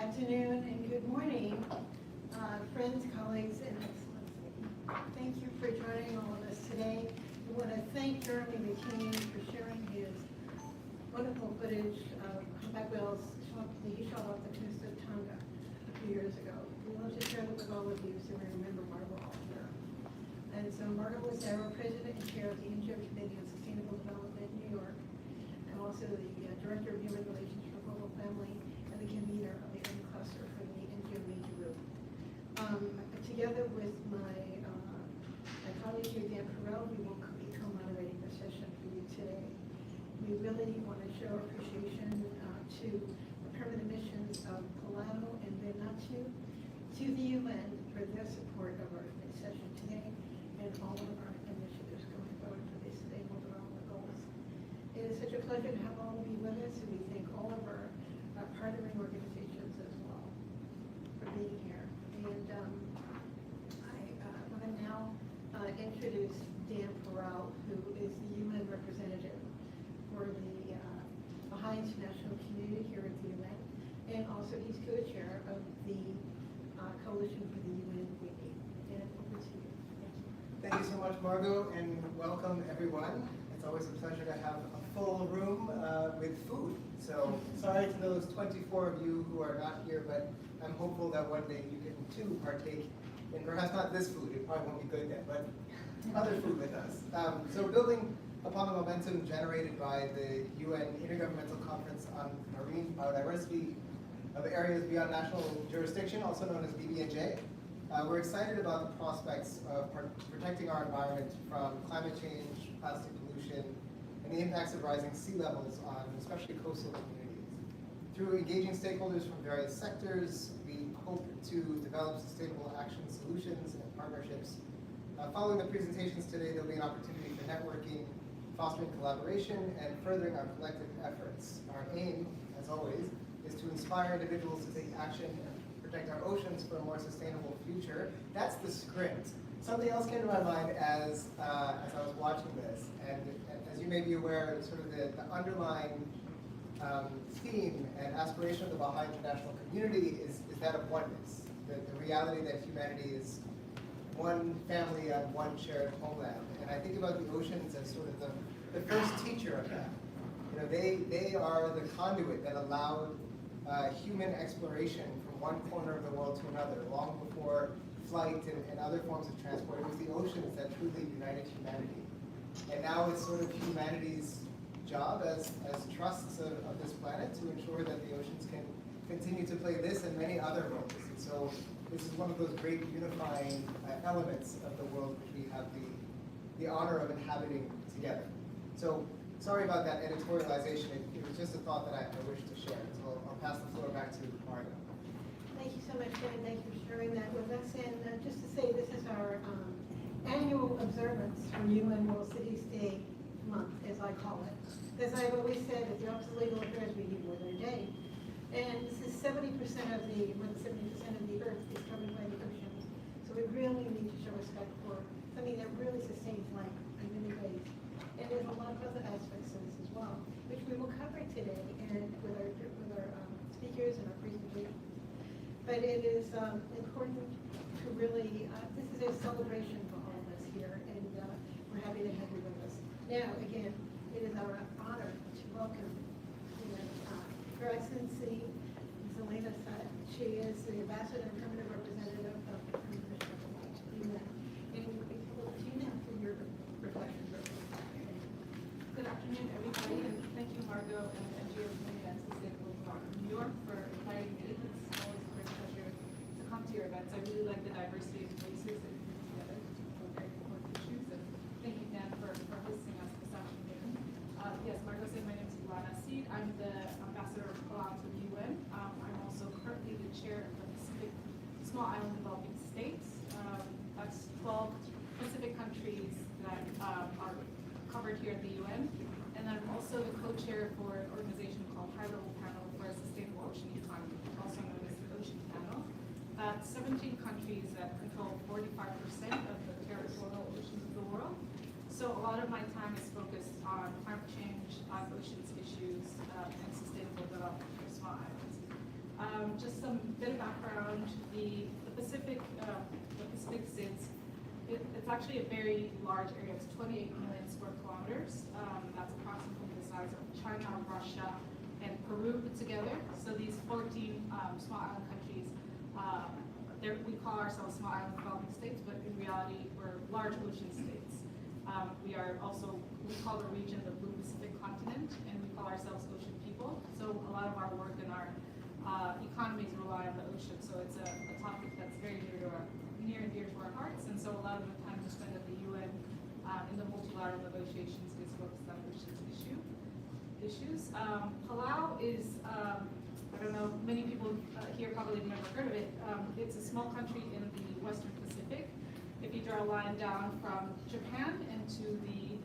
afternoon and good morning, friends, colleagues, and excellency. Thank you for joining all of us today. We want to thank Jeremy McKinney for sharing his wonderful footage of humpback whales he shot off the coast of Tonga a few years ago. We want to share that with all of you so we remember Margot all here. And so Margot was our president and chair of the NGO Committee on Sustainable Development in New York, and also the director of Human Relations for Global Family and the convener of the urban cluster for the NGO Major Group. Together with my colleague here, Dan Perel, we will be co-moderating the session for you today. We really want to show appreciation to the permanent missions of Palau and Vanuatu, to the UN for their support of our session today and all of our initiatives going forward for the Sustainable Development Goals. It is such a pleasure to have all of you with us, and we thank all of our partnering organizations as well for being here. And I want to now introduce Dan Perel, who is the UN representative for the Baha'i International Community here at the UN, and also he's co-chair of the Coalition for the UN We Need. Dan, over to you. Thank you so much, Margot, and welcome everyone. It's always a pleasure to have a full room with food. So sorry to those 24 of you who are not here, but I'm hopeful that one day you can too partake in perhaps not this food, it probably won't be good then, but other food with us. So building upon the momentum generated by the UN Intergovernmental Conference on Marine Biodiversity of Areas Beyond National Jurisdiction, also known as BBNJ, we're excited about the prospects of protecting our environment from climate change, plastic pollution, and the impacts of rising sea levels on especially coastal communities. Through engaging stakeholders from various sectors, we hope to develop sustainable action solutions and partnerships. Following the presentations today, there'll be an opportunity for networking, fostering collaboration, and furthering our collective efforts. Our aim, as always, is to inspire individuals to take action and protect our oceans for a more sustainable future. That's the script. Something else came to my mind as I was watching this, and as you may be aware, sort of the underlying theme and aspiration of the Baha'i international community is that of oneness, the reality that humanity is one family on one shared homeland. And I think about the oceans as sort of the first teacher of that. You know, they are the conduit that allowed human exploration from one corner of the world to another, long before flight and other forms of transport. It was the oceans that truly united humanity. And now it's sort of humanity's job as trusts of this planet to ensure that the oceans can continue to play this and many other roles. And so this is one of those great unifying elements of the world which we have the honor of inhabiting together. So sorry about that editorialization. It was just a thought that I wish to share. So I'll pass the floor back to Margo. Thank you so much, Dan. Thank you for sharing that with us. And just to say, this is our annual observance for UN World Cities Day month, as I call it. As I've always said, at the Office of Legal Affairs, we need more than a day. And this is 70% of the, more than 70% of the Earth is covered by the oceans. So we really need to show respect for something that really sustains life in many ways. And there's a lot of other aspects of this as well, which we will cover today and with our speakers and our presentation. But it is important to really, this is a celebration for all of us here, and we're happy to have you with us. Now, again, it is our honor to welcome Her Excellency, Ms. Elena Saad. She is the Ambassador and Permanent Representative of the Commission of the UN. And we can look to you now for your reflections. Good afternoon, everybody, and thank you, Margot and NGO Committee and Sustainable Development New York for inviting me. It's always a great pleasure to come to your events. I really like the diversity of voices that come together for very important issues. And thank you, Dan, for hosting us this afternoon. Yes, Margot said my name is UNA-USA-COO. I'm the Ambassador of Palau to the UN. I'm also currently the chair of the Pacific Small Island Developing States. That's 12 Pacific countries that are covered here at the UN. And I'm also the co-chair for an organization called High-Level Panel for a Sustainable Ocean Economy, also known as the Ocean Panel. 17 countries that control 45% of the territorial oceans of the world. So a lot of my time is focused on climate change, oceans issues, and sustainable development for small islands. Just some bit of background, the Pacific sits, it's actually a very large area. It's 28 million square kilometers. That's approximately the size of China, Russia, and Peru put together. So these 14 small island countries, we call ourselves small island developing states, but in reality, we're large ocean states. We call the region the Blue Pacific continent, and we call ourselves ocean people. So a lot of our work and our economies rely on the ocean. So it's a topic that's very near and dear to our hearts. And so a lot of the time we spend at the UN in the multilateral negotiations is focused on oceans issues. Palau is, I don't know, many people here probably have never heard of it. It's a small country in the Western Pacific. If you draw a line down from Japan and to the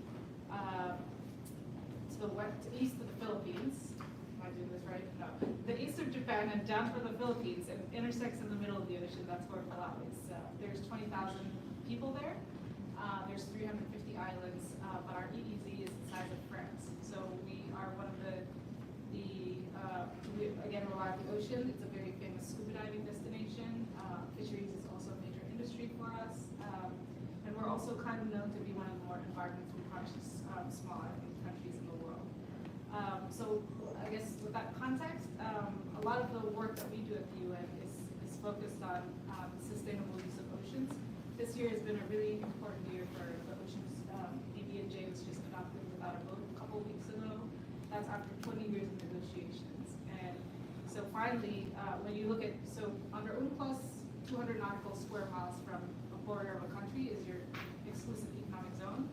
east of the Philippines, am I doing this right? No. The east of Japan and down from the Philippines, and intersects in the middle of the ocean, that's where Palau is. There's 20,000 people there. There's 350 islands, but our EEZ is the size of France. So we are one of we again rely on the ocean. It's a very famous scuba diving destination. Fisheries is also a major industry for us. And we're also kind of known to be one of the more environmentally conscious small island countries in the world. So I guess with that context, a lot of the work that we do at the UN is focused on sustainable use of oceans. This year has been a really important year for the oceans. PB&J was just adopted without a vote a couple of weeks ago. That's after 20 years of negotiations. And so finally, when you look at, under UNCLOS, 200 nautical square miles from a border of a country is your exclusive economic zone.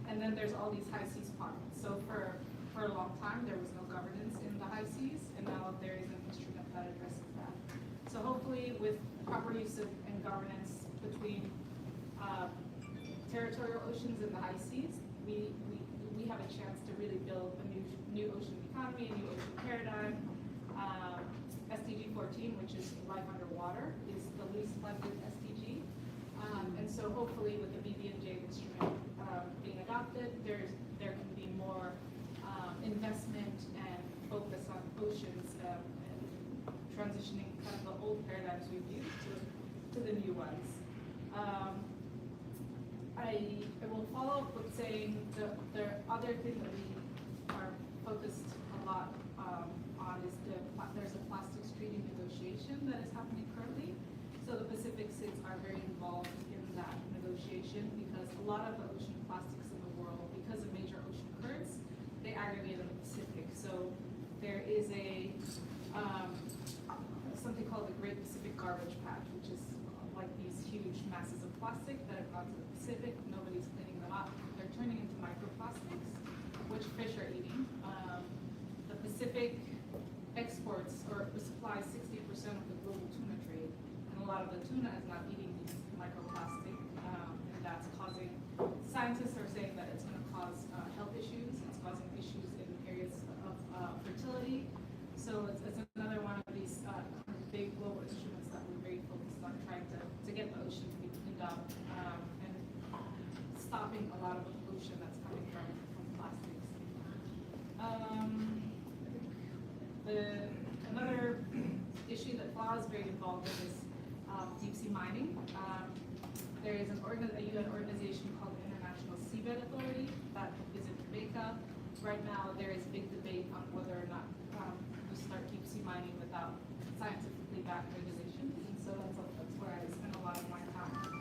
And then there's all these high seas pockets. So for a long time, there was no governance in the high seas, and now there is an instrument that addresses that. So hopefully with proper use and governance between territorial oceans and the high seas, we have a chance to really build a new ocean economy, a new ocean paradigm. SDG 14, which is life underwater, is the least funded SDG. And so hopefully with the BB&J instrument being adopted, there can be more investment and focus on oceans and transitioning kind of the old paradigms we've used to the new ones. I will follow up with saying the other thing that we are focused a lot on is there's a plastics treaty negotiation that is happening currently. So the Pacific states are very involved in that negotiation because a lot of the ocean plastics in the world, because of major ocean currents, they aggregate in the Pacific. So there is something called the Great Pacific Garbage Patch, which is like these huge masses of plastic that have gone to the Pacific. Nobody's cleaning them up. They're turning into microplastics, which fish are eating. The Pacific exports or supplies 60% of the global tuna trade, and a lot of the tuna is not eating these microplastic, and that's causing. Scientists are saying that it's going to cause health issues. It's causing issues in areas of fertility. So it's another one of these kind of big global instruments that we're very focused on trying to get the ocean to be cleaned up and stopping a lot of the pollution that's coming from plastics. Another issue that Palau is very involved in is deep sea mining. There is a UN organization called the International Seabed Authority that is in Jamaica. Right now, there is big debate on whether or not we start deep sea mining without scientifically backed regulations, and so that's where I spend a lot of my time.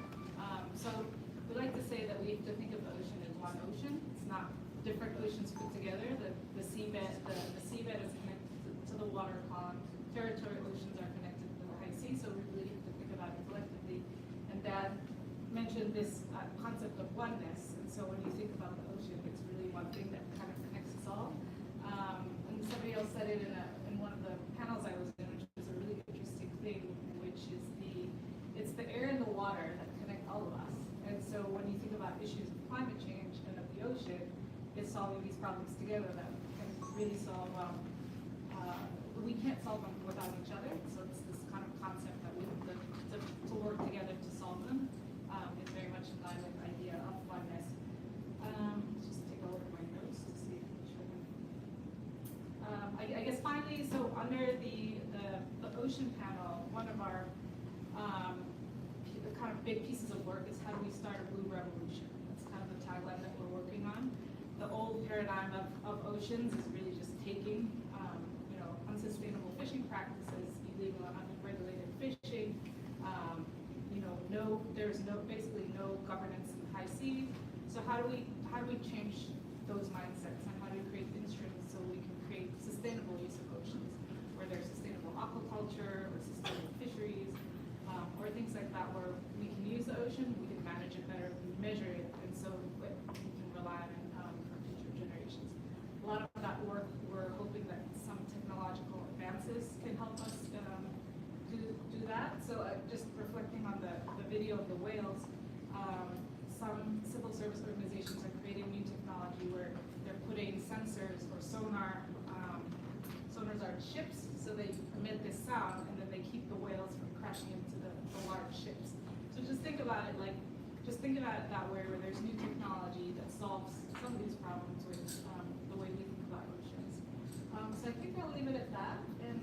So we like to say that we have to think of the ocean as one ocean. It's not different oceans put together. The seabed is connected to the water column. Territorial oceans are connected to the high sea, so we really have to think about it collectively. And Dad mentioned this concept of oneness, and so when you think about the ocean, it's really one thing that kind of connects us all. And somebody else said it in one of the panels I was in, which was a really interesting thing, which is it's the air and the water that connect all of us. And so when you think about issues of climate change and of the ocean, it's solving these problems together that can really solve. We can't solve them without each other. So it's this kind of concept that we have to work together to solve them. It's very much in line with the idea of oneness. Just take a look at my notes to see if I guess finally, so under the ocean panel, one of our kind of big pieces of work is how do we start a blue revolution? That's kind of the tagline that we're working on. The old paradigm of oceans is really just taking, unsustainable fishing practices, illegal and unregulated fishing. There's basically no governance in the high seas. So how do we change those mindsets, and how do we create instruments so we can create sustainable use of oceans, where there's sustainable aquaculture or sustainable fisheries, or things like that, where we can use the ocean, we can manage it better, we measure it, and so we can rely on it for future generations. A lot of that work, we're hoping that some technological advances can help us do that. So just reflecting on the video of the whales, some civil service organizations are creating new technology where they're putting sensors or sonars are in ships, so they emit this sound, and then they keep the whales from crashing into the large ships. So just think about it that way, where there's new technology that solves some of these problems with the way we think about oceans. So I think I'll leave it at that. And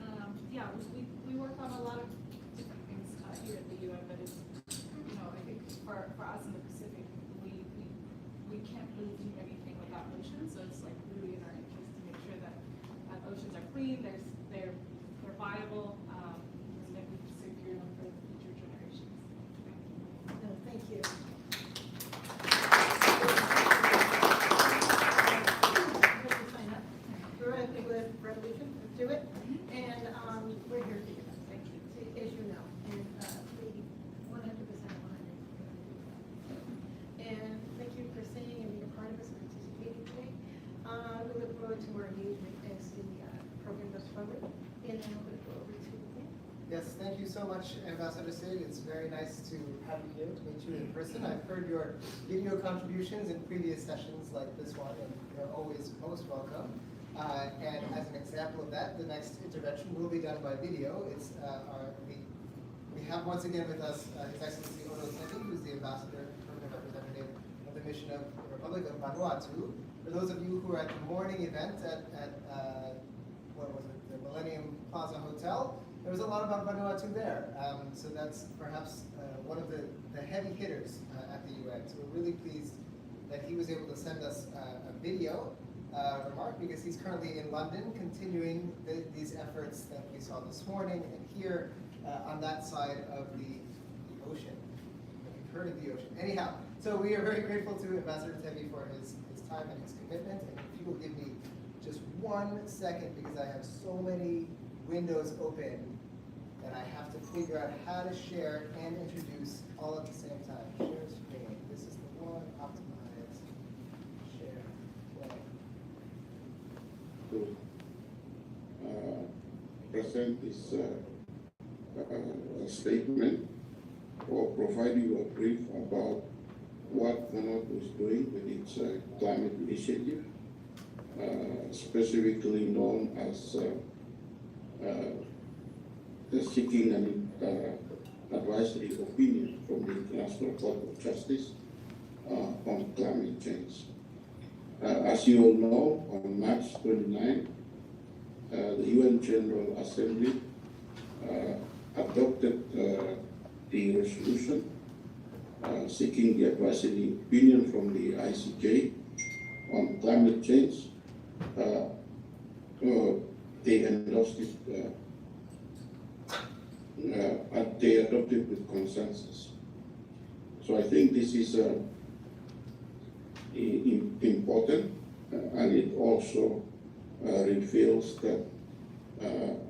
yeah, we work on a lot of different things here at the UN, but it's, I think for us in the Pacific, we can't really do anything without oceans. So it's like really in our interest to make sure that oceans are clean, they're viable, and that we can secure them for future generations. No, thank you. Sign up. We're at the revolution. Let's do it. And we're here to do that. Thank you. As you know, and we 100% aligned. And thank you for staying and being a part of us and participating today. We look forward to more engagement as the program goes forward. And now we'll go over to Nick. Yes, thank you so much, Ambassador Sid. It's very nice to have you here, to meet you in person. I've heard your video contributions in previous sessions like this one, and you're always most welcome. And as an example of that, the next intervention will be done by video. It's we have once again with us His Excellency Odo Tevi, who's the Ambassador, Permanent Representative of the Mission of the Republic of Vanuatu. For those of you who are at the morning event at what was it, the Millennium Plaza Hotel, there was a lot about Vanuatu there. So that's perhaps one of the heavy hitters at the UN. So we're really pleased that he was able to send us a video remark, because he's currently in London continuing these efforts that we saw this morning and here on that side of the ocean. We've heard of the ocean. Anyhow, so we are very grateful to Ambassador Tevi for his time and his commitment. And if you will give me just 1 second, because I have so many windows open that I have to figure out how to share and introduce all at the same time. Share screen. This is the one. Optimize. Share. Play. Present this statement or provide you a brief about what Vanuatu is doing with its climate initiative, specifically known as seeking an advisory opinion from the International Court of Justice on climate change. As you all know, on March 29, the UN General Assembly adopted the resolution seeking the advisory opinion from the ICJ on climate change. They endorsed it, they adopted with consensus. So I think this is important, and it also reveals that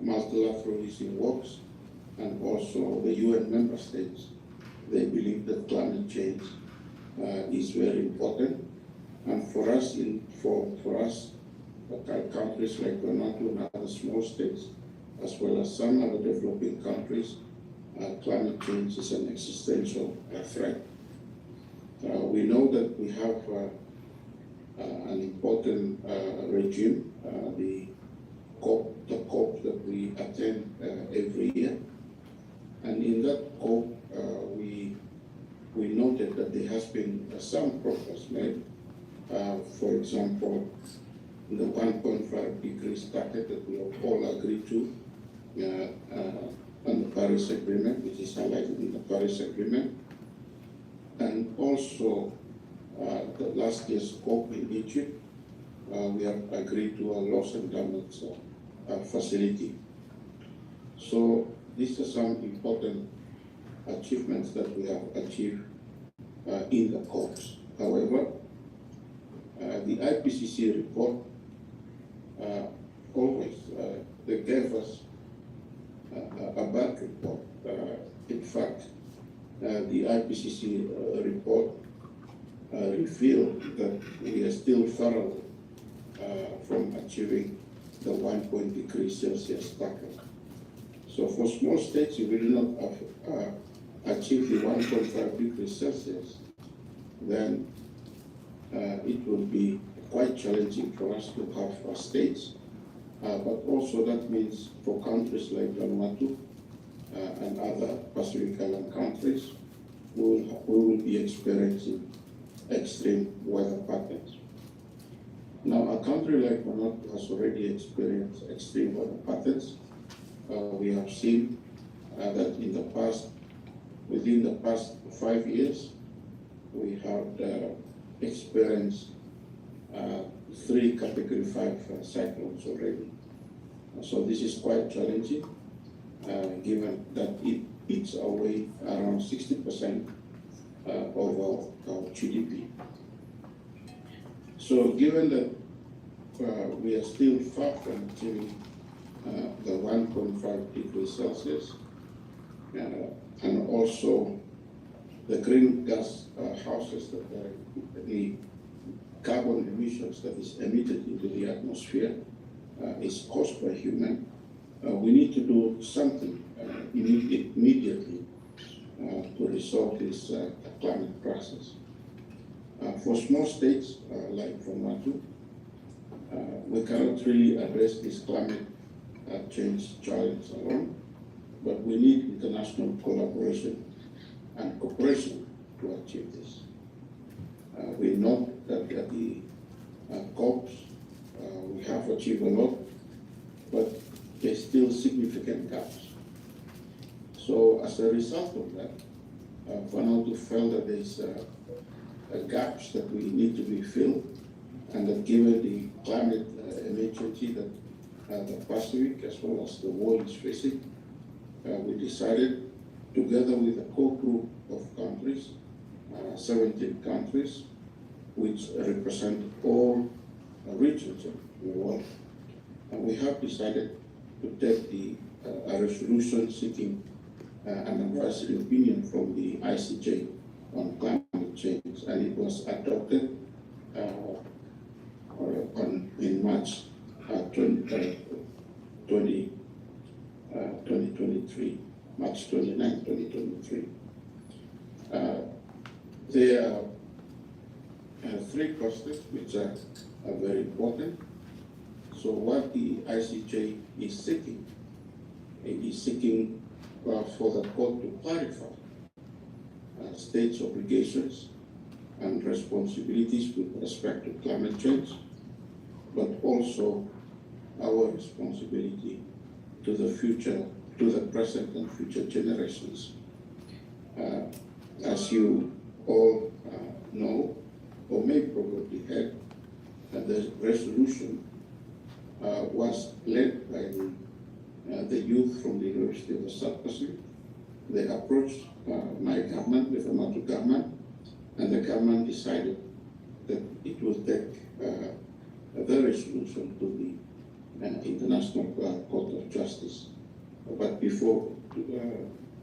multilateralism works, and also the UN member states, they believe that climate change is very important. And for us, countries like Vanuatu and other small states, as well as some other developing countries, climate change is an existential threat. We know that we have an important regime, the COP that we attend every year. And in that COP, we noted that there has been some progress made. For example, the 1.5 degrees target that we all agreed to on the Paris Agreement, which is highlighted in the Paris Agreement, and also the last year's COP in Egypt. We have agreed to a loss and damage facility. So these are some important achievements that we have achieved in the COPs. However, the IPCC report always they gave us a bad report. In fact, the IPCC report revealed that we are still far from achieving the 1 degree Celsius target. So for small states, if we do not achieve the 1.5 degrees Celsius, then it will be quite challenging for us to have states. But also that means for countries like Vanuatu and other Pacific Island countries, we will be experiencing extreme weather patterns. Now, a country like Vanuatu has already experienced extreme weather patterns. We have seen that within the past 5 years, we have experienced 3 Category 5 cyclones already. So this is quite challenging, given that it eats away around 60% of our GDP. So given that we are still far from achieving the 1.5 degrees Celsius, and also the greenhouse gases that the carbon emissions that is emitted into the atmosphere is caused by human. We need to do something immediately to resolve this climate crisis. For small states like Vanuatu, we cannot really address this climate change challenge alone, but we need international collaboration and cooperation to achieve this. We know that at the COPs, we have achieved a lot, but there's still significant gaps. So as a result of that, Vanuatu felt that there's gaps that we need to be filled, and that given the climate emergency that the Pacific as well as the world is facing, we decided, together with a core group of countries, 17 countries, which represent all regions of the world, and we have decided to take a resolution seeking an advisory opinion from the ICJ on climate change, and it was adopted in March 2023, March 29, 2023. There are 3 clusters which are very important. So what the ICJ is seeking, it is seeking for the court to clarify states' obligations and responsibilities with respect to climate change, but also our responsibility to the future, to the present and future generations. As you all know, or may probably have, the resolution was led by the youth from the University of the South Pacific. They approached my government, the Vanuatu government, and the government decided that it will take the resolution to the International Court of Justice. But before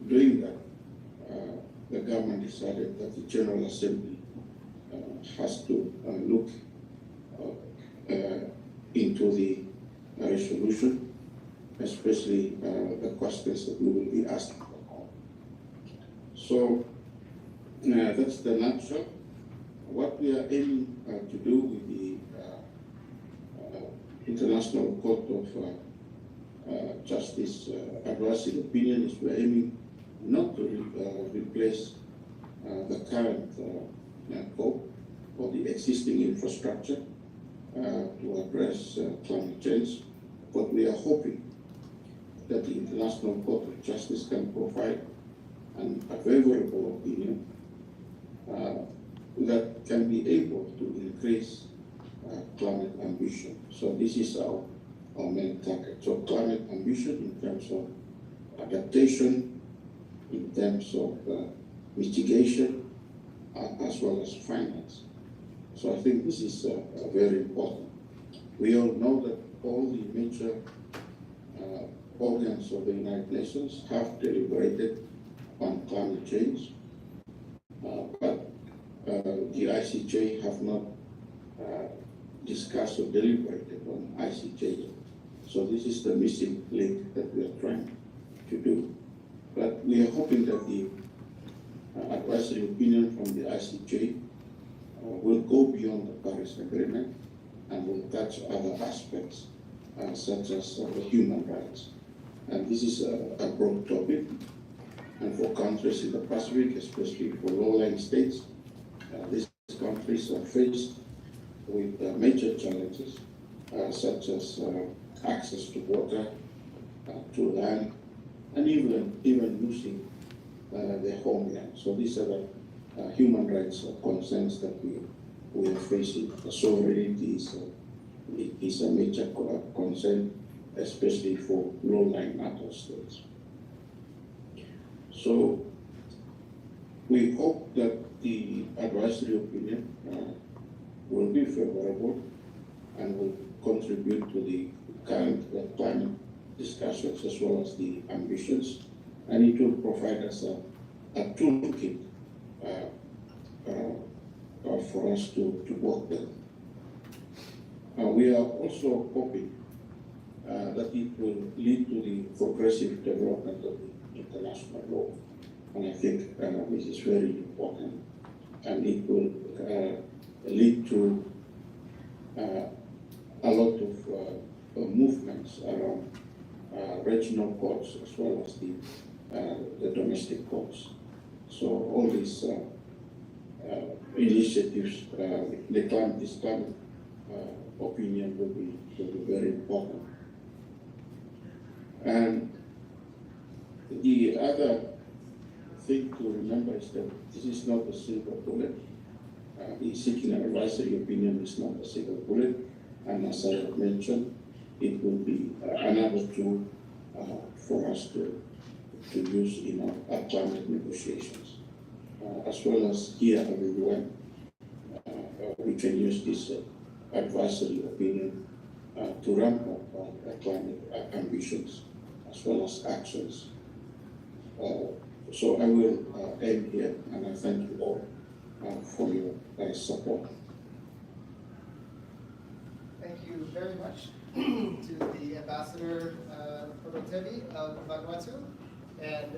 doing that, the government decided that the General Assembly has to look into the resolution, especially the questions that we will be asking. So that's the nutshell. What we are aiming to do with the International Court of Justice advisory opinion is we're aiming not to replace the current COP or the existing infrastructure to address climate change, but we are hoping that the International Court of Justice can provide a favorable opinion that can be able to increase climate ambition. So this is our main target. So climate ambition in terms of adaptation, in terms of mitigation, as well as finance. So I think this is very important. We all know that all the major organs of the United Nations have deliberated on climate change, but the ICJ have not discussed or deliberated on ICJ. So this is the missing link that we are trying to do. But we are hoping that the advisory opinion from the ICJ will go beyond the Paris Agreement and will touch other aspects such as the human rights. And this is a broad topic. And for countries in the Pacific, especially for low-lying states, these countries are faced with major challenges such as access to water, to land, and even losing their homeland. So these are the human rights concerns that we are facing. Sovereignty is a major concern, especially for low-lying atoll states. So we hope that the advisory opinion will be favorable and will contribute to the current climate discussions as well as the ambitions, and it will provide us a toolkit for us to work with. We are also hoping that it will lead to the progressive development of the international law, and I think this is very important, and it will lead to a lot of movements around regional courts as well as the domestic courts. So all these initiatives, this climate opinion will be very important. And the other thing to remember is that this is not a silver bullet. The seeking an advisory opinion is not a silver bullet, and as I have mentioned, it will be another tool for us to use in our climate negotiations. As well as here at the UN, we can use this advisory opinion to ramp up our climate ambitions as well as actions. So I will end here, and I thank you all for your support. Thank you very much to the Ambassador Rotevi of Vanuatu. And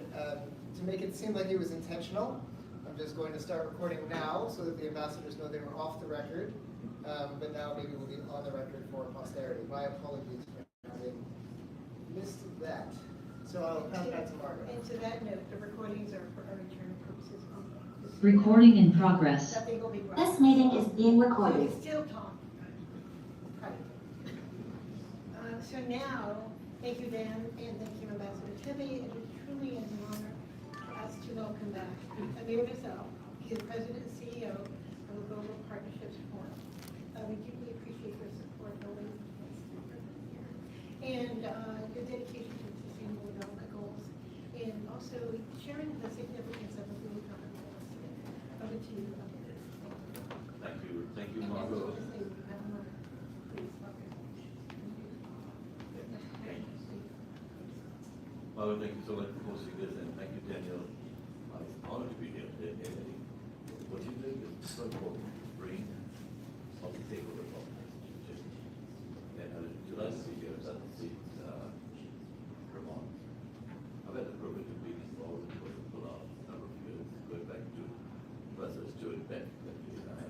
to make it seem like it was intentional, I'm just going to start recording now so that the ambassadors know they were off the record, but now maybe we'll be on the record for posterity. My apologies for having missed that. So I'll pass back to Margaret. And to that note, the recordings are for our return purposes only. Recording in progress. Nothing will be brought. This meeting is being recorded. Still talk. So now, thank you, Dan, and thank you, Ambassador Tibi. It truly is an honor for us to welcome back Amir Rizal. He is President and CEO of the Global Partnerships Forum. We deeply appreciate your support always and your dedication to sustainable development goals, and also sharing the significance of the Blue Economy goals today. Over to you, Amir. Thank you, Margot. Well, thank you so much for hosting this, and thank you, Daniel. It's an honor to be here today. What you did is so important. Bring multi-stakeholder problems. And July this year, at the seat, Vermont. I've had the privilege of being involved in working for Palau a number of years, going back to Professor Stuart Beck that we had.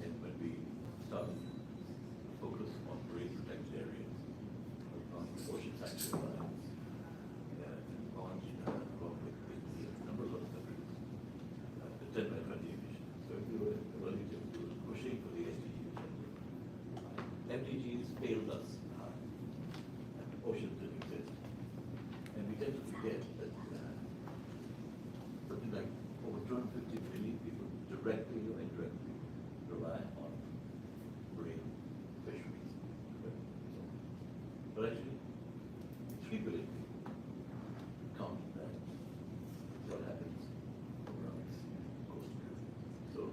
And when we started to focus on marine protected areas, on ocean sanctuary lines, along with a number of other countries, the 10 by 20 emissions. So we were early to pushing for the SDGs. MDGs failed us, and oceans didn't exist. people in county that what happens around this coast. So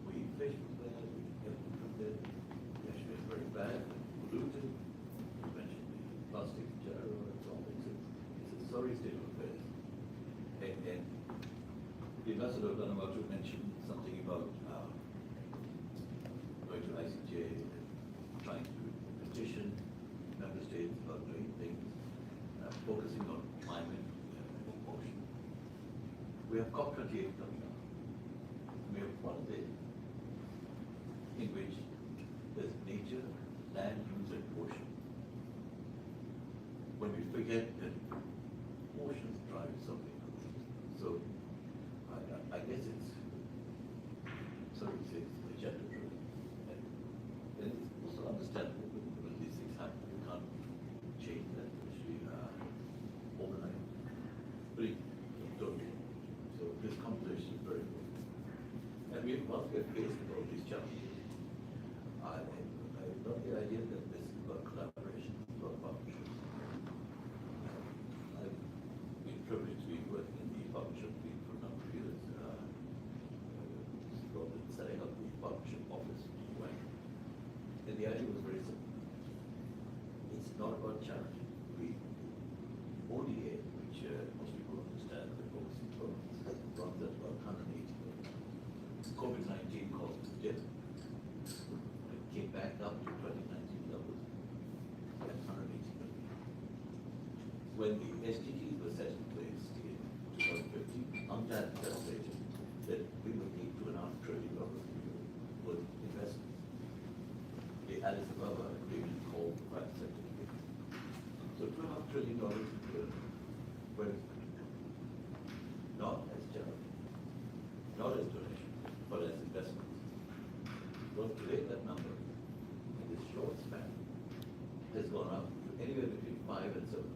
we fish from there, we get from there, we actually it's very bad, polluted. You mentioned the plastic jar and so on. It's a sorry state of affairs. And the ambassador of Vanuatu mentioned something about going to ICJ and trying to petition member states about doing things, focusing on climate and ocean. We have COP28 coming up. We have one day in which there's nature, land use, and ocean. When we forget that oceans drive something. So I guess it's sort of it's agenda driven. And it's also understandable when these things happen. You can't change that actually overnight. But don't. So this conversation is very important. And once we have faced all these challenges, I love the idea that this is about collaboration, about partnership. I've been privileged to be working in the partnership team for a number of years. Setting up the partnership office when, and the idea was very simple. It's not about charity. We ODA, which most people understand, the overseas programs, runs at about 180 million. COVID-19 caused a dip. It came back up to 2019 levels at 180 million. When the SDGs were set in place in 2015, UNCTAD calculated that we would need $2.5 trillion worth of investments. The Addis Ababa agreement called the private sector to give. So $2.5 trillion where is it? Not as charity, not as donation, but as investments. Well, today that number, in this short span, has gone up to anywhere between 5 and 700.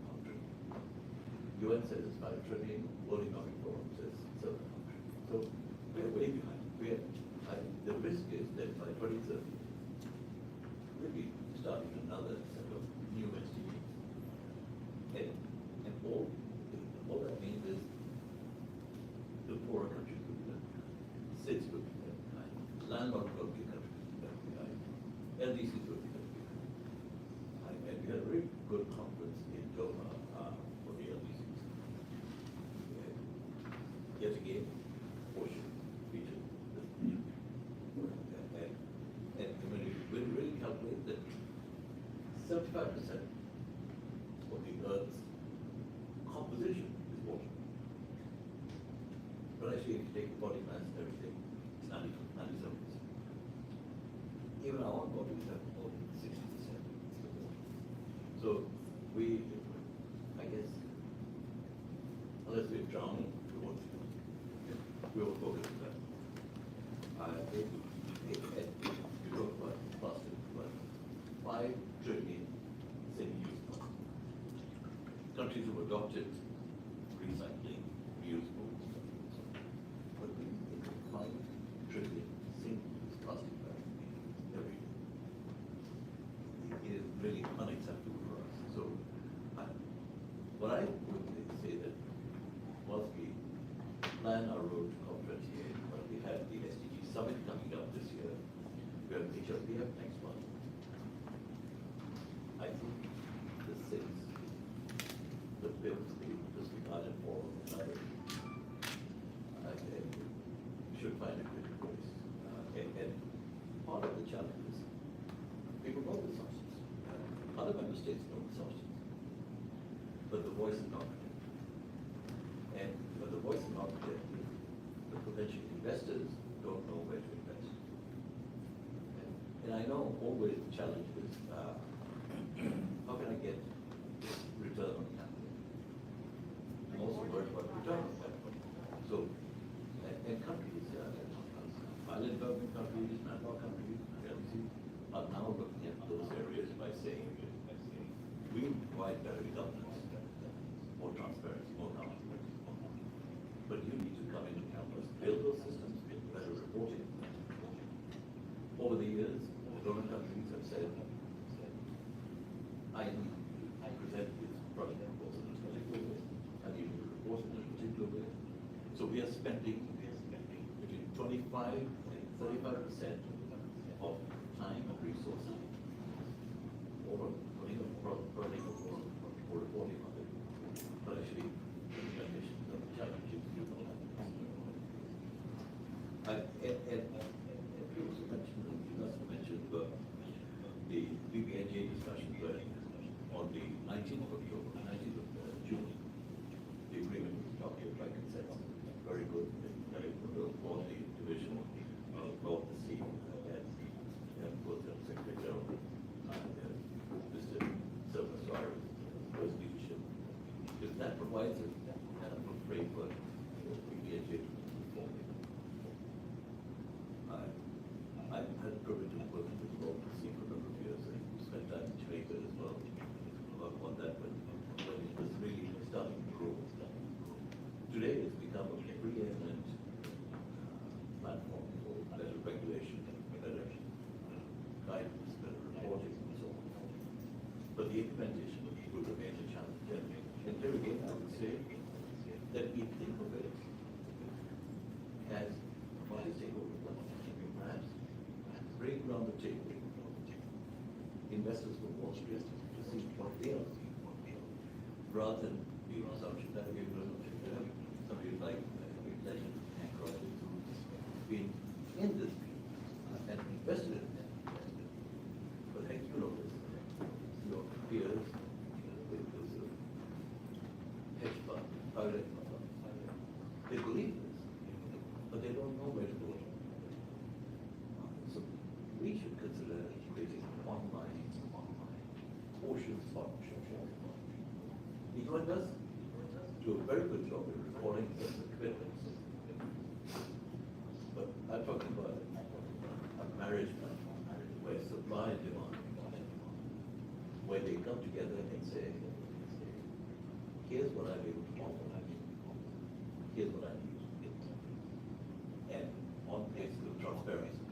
UN says it's 5 trillion, World Economic Forum says 700. So we're way behind. The risk is that by 2030, we'll be starting another set of new SDGs. And all that means is the poorer countries will be left behind, cities will be left behind, landlocked will be left behind, LDCs will be left behind. And we had a very good conference in Doha for the LDCs. Yet again, ocean, region, and when we really calculate that 75% of the Earth's composition is water. But actually, if you take the body mass and everything, it's 97%. Even our own bodies have more than 60% water. So we, I guess, unless we're drowning, we will focus on that. You talk about plastic, but 5 trillion single-use plastic. Countries who have adopted recycling, reusable, but we need 5 trillion single-use plastic bags every day. It is really unacceptable for us. So, what I would say that once we plan our road to COP28, but we have the SDG summit coming up this year, we have HLPF next month. I think the cities, the bills, the Pacific Island Forum, and others, should find a good voice. And part of the challenge is people know the substance. Other member states know the substance, but the voice is not protected. And when the voice is not protected, the potential investors don't know where to invest. And I know always the challenge is how can I get return on capital? I'm also worried about return on capital. So, and countries, island developing countries, landlocked countries, are now looking at those areas by saying, we provide better governance, more transparency, more accountability. But you need to come in and help us build those systems, better reporting. Over the years, the donor countries have said, I present this project deprive 35% of time and resources or putting a project or reporting on it. But actually, implementation of the challenges you know. You also mentioned the PBNJ discussion, but on the 19th of June, the agreement was adopted by consensus. Very good. For the division of North Sea and both the Secretary General Mr. Silva for his leadership. Because that provides a kind of a framework for PBNJ to move forward. I've had the privilege of working with North Sea for a number of years and spent time in Jamaica as well on that when it was really starting to grow. Today it's become a preeminent platform for better regulation, better guidance, better reporting, and so on. But the implementation will remain a challenge. And there again, I would say that we think of it as a multi-stakeholder platform. Perhaps bring around the table investors from Wall Street to see what they are seeing, rather than the assumption that we will have somebody like Legend and Cross who's been in this and invested in it. But heck, you know this. Your peers with this hedge fund, private fund, they believe this, but they don't know where to go. So we should consider creating online portions partnership. The UN does do a very good job in reporting the commitments. But I'm talking about a marriage platform where supply and demand, where they come together and say, here's what I'm able to offer, here's what I need. And on basis of transparency.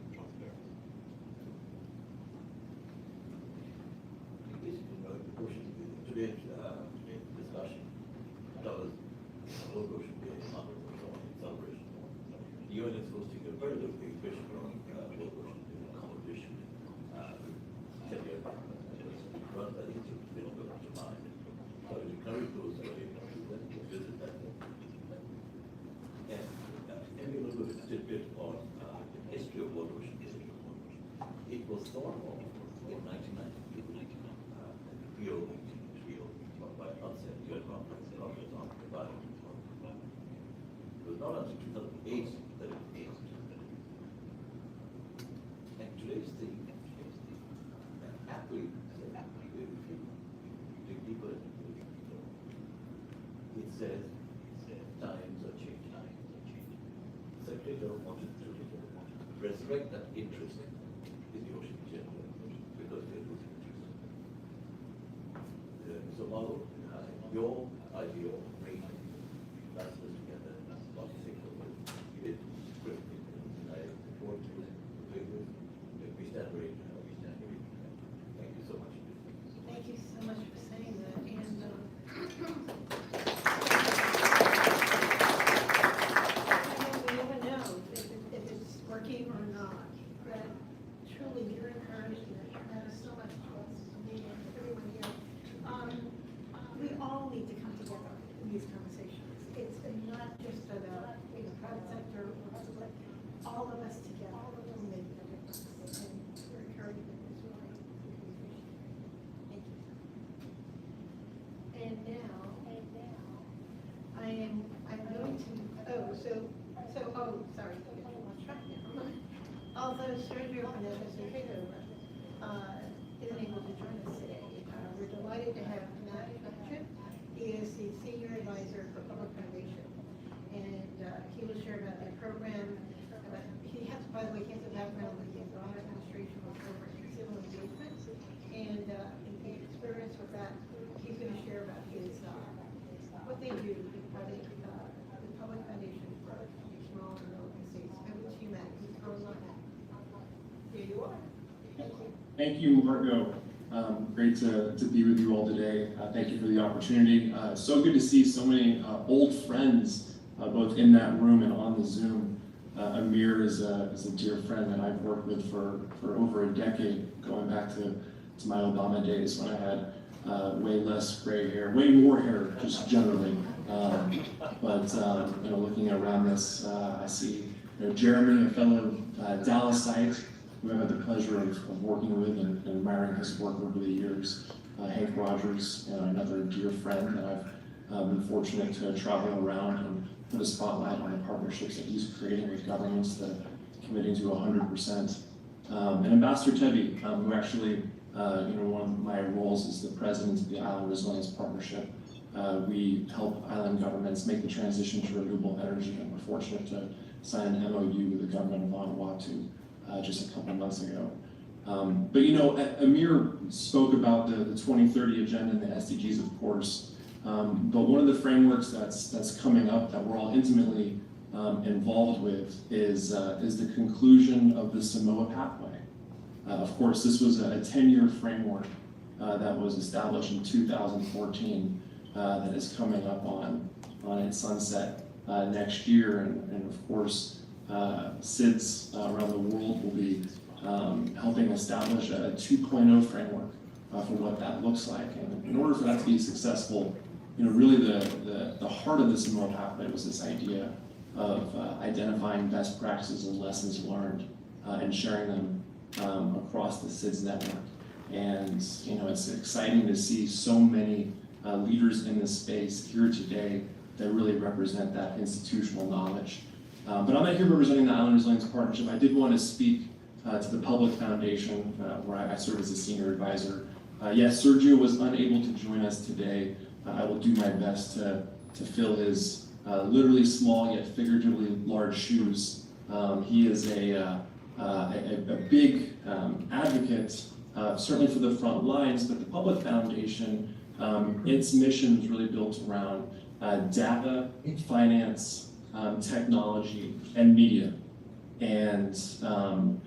Today's discussion covers World Ocean Day celebration. The UN is hosting a very little big fish from World Ocean Day competition. 10 years back, run by the Institute of July. So I would encourage those who are able to visit that. And maybe a little bit of tidbit on the history of World Ocean Day. It was thought of in 1990. By UNSEN, UN Conference on the Baha'i. It was not until 2008 that it came. And today's thing, happily, if you dig deeper, it says times are changing. Secretary General wanted to resurrect that interest in the ocean generally because they're losing interest. So Palau, your idea of bringing ambassadors together, multi-stakeholders, you did great things. I look forward to it. We stand ready. Thank you so much. Thank you so much for saying that. And we never know if it's working or not. But truly, your encouragement has so much trust to me and everyone here. We all need to come together in these conversations. It's not just about the private sector or public. All of us together will make a difference. And your encouragement is really appreciated. Thank you. And now, I'm going to, sorry, although Sergio Fernandez-Ortega isn't able to join us today, we're delighted to have Matt Chip. He is the Senior Advisor for Public Foundation. And he will share about the program. He has, by the way, he has a background with the broader administration of program and civil engagement. And in the experience with that, he's going to share about his, what they do, the Public Foundation for Small and Middle States. Over to you, Matt. Who's going on that? Here you are. Thank you. Thank you, Margot. Great to be with you all today. Thank you for the opportunity. So good to see so many old friends both in that room and on the Zoom. Amir is a dear friend that I've worked with for over a decade, going back to my Obama days when I had way less gray hair, way more hair, just generally. Looking around this, I see Jeremy, a fellow Dallasite, who I've had the pleasure of working with and admiring his work over the years. Hank Rogers, another dear friend that I've been fortunate to travel around and put a spotlight on the partnerships that he's creating with governments, committing to 100%. And Ambassador Tebby, who actually, one of my roles is the president of the Island Resilience Partnership. We help island governments make the transition to renewable energy, and we're fortunate to sign an MOU with the government of Vanuatu just a couple of months ago. Amir spoke about the 2030 agenda and the SDGs, of course. But one of the frameworks that's coming up that we're all intimately involved with is the conclusion of the Samoa Pathway. Of course, this was a 10-year framework that was established in 2014 that is coming up on its sunset next year, and of course, SIDS around the world will be helping establish a 2.0 framework for what that looks like. And in order for that to be successful, really the heart of the Samoa Pathway was this idea of identifying best practices and lessons learned and sharing them across the SIDS network. And it's exciting to see so many leaders in this space here today that really represent that institutional knowledge. But I'm not here representing the Island Resilience Partnership. I did want to speak to the Public Foundation, where I serve as a senior advisor. Yes, Sergio was unable to join us today. I will do my best to fill his literally small yet figuratively large shoes. He is a big advocate, certainly for the front lines, but the Public Foundation, its mission is really built around data, finance, technology, and media. And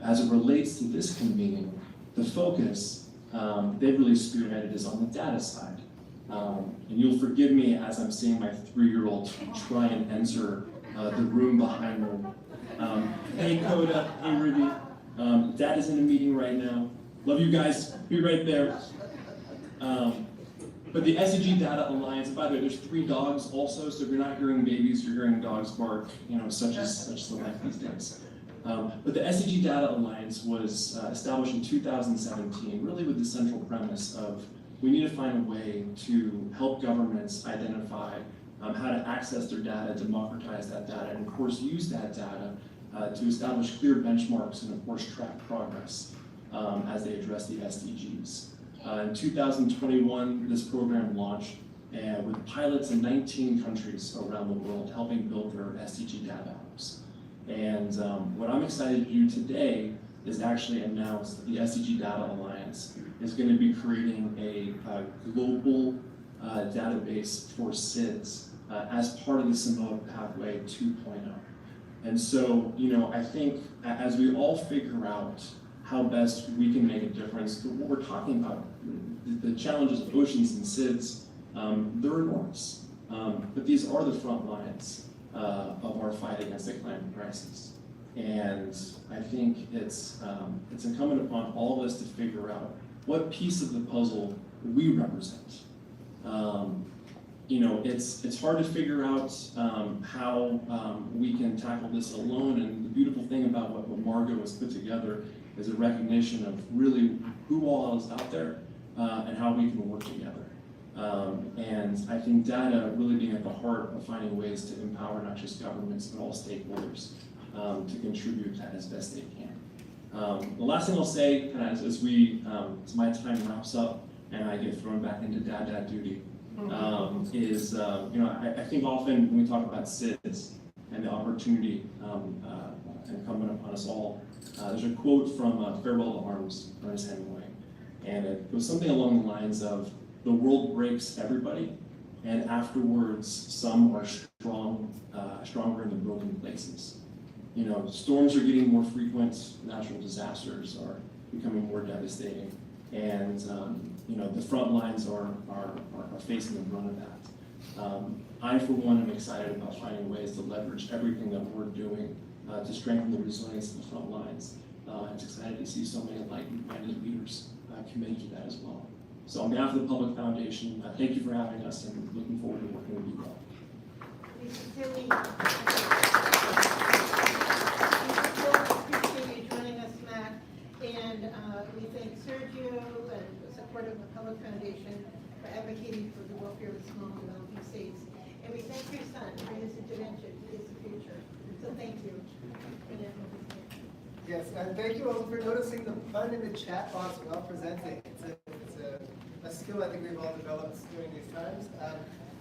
as it relates to this convening, the focus they've really spearheaded is on the data side. And you'll forgive me as I'm seeing my 3-year-old try and enter the room behind me. Hey Coda, hey Ruby, Dad is in a meeting right now. Love you guys, be right there. But the SDG Data Alliance, by the way, there's 3 dogs also, so if you're not hearing babies, you're hearing dogs bark, such is the life these days. But the SDG Data Alliance was established in 2017, really with the central premise of we need to find a way to help governments identify how to access their data, democratize that data, and of course use that data to establish clear benchmarks and of course track progress as they address the SDGs. In 2021, this program launched with pilots in 19 countries around the world, helping build their SDG data hubs. And what I'm excited to do today is actually announce that the SDG Data Alliance is going to be creating a global database for SIDS as part of the Samoa Pathway 2.0. And so, I think as we all figure out how best we can make a difference, what we're talking about, the challenges of oceans and SIDS, they're enormous. But these are the front lines of our fight against the climate crisis. And I think it's incumbent upon all of us to figure out what piece of the puzzle we represent. It's hard to figure out how we can tackle this alone, and the beautiful thing about what Margot has put together is a recognition of really who all is out there and how we can work together. And I think data really being at the heart of finding ways to empower not just governments, but all stakeholders to contribute to that as best they can. The last thing I'll say, as my time wraps up and I get thrown back into dad duty, is I think often when we talk about SIDS and the opportunity incumbent upon us all, there's a quote from Farewell to Arms, Ernest Hemingway, and it was something along the lines of, the world breaks everybody, and afterwards some are stronger in the broken places. Storms are getting more frequent, natural disasters are becoming more devastating, and the front lines are facing the brunt of that. I, for one, am excited about finding ways to leverage everything that we're doing to strengthen the resilience of the front lines. It's excited to see so many like-minded leaders committed to that as well. So on behalf of the Public Foundation, thank you for having us and looking forward to working with you all. We sincerely appreciate you joining us, Matt. And we thank Sergio and the support of the Public Foundation for advocating for the welfare of small and developing states. And we thank your son for his intervention in his future. So thank you. Yes, and thank you all for noticing the fun in the chat box while presenting. It's a skill I think we've all developed during these times.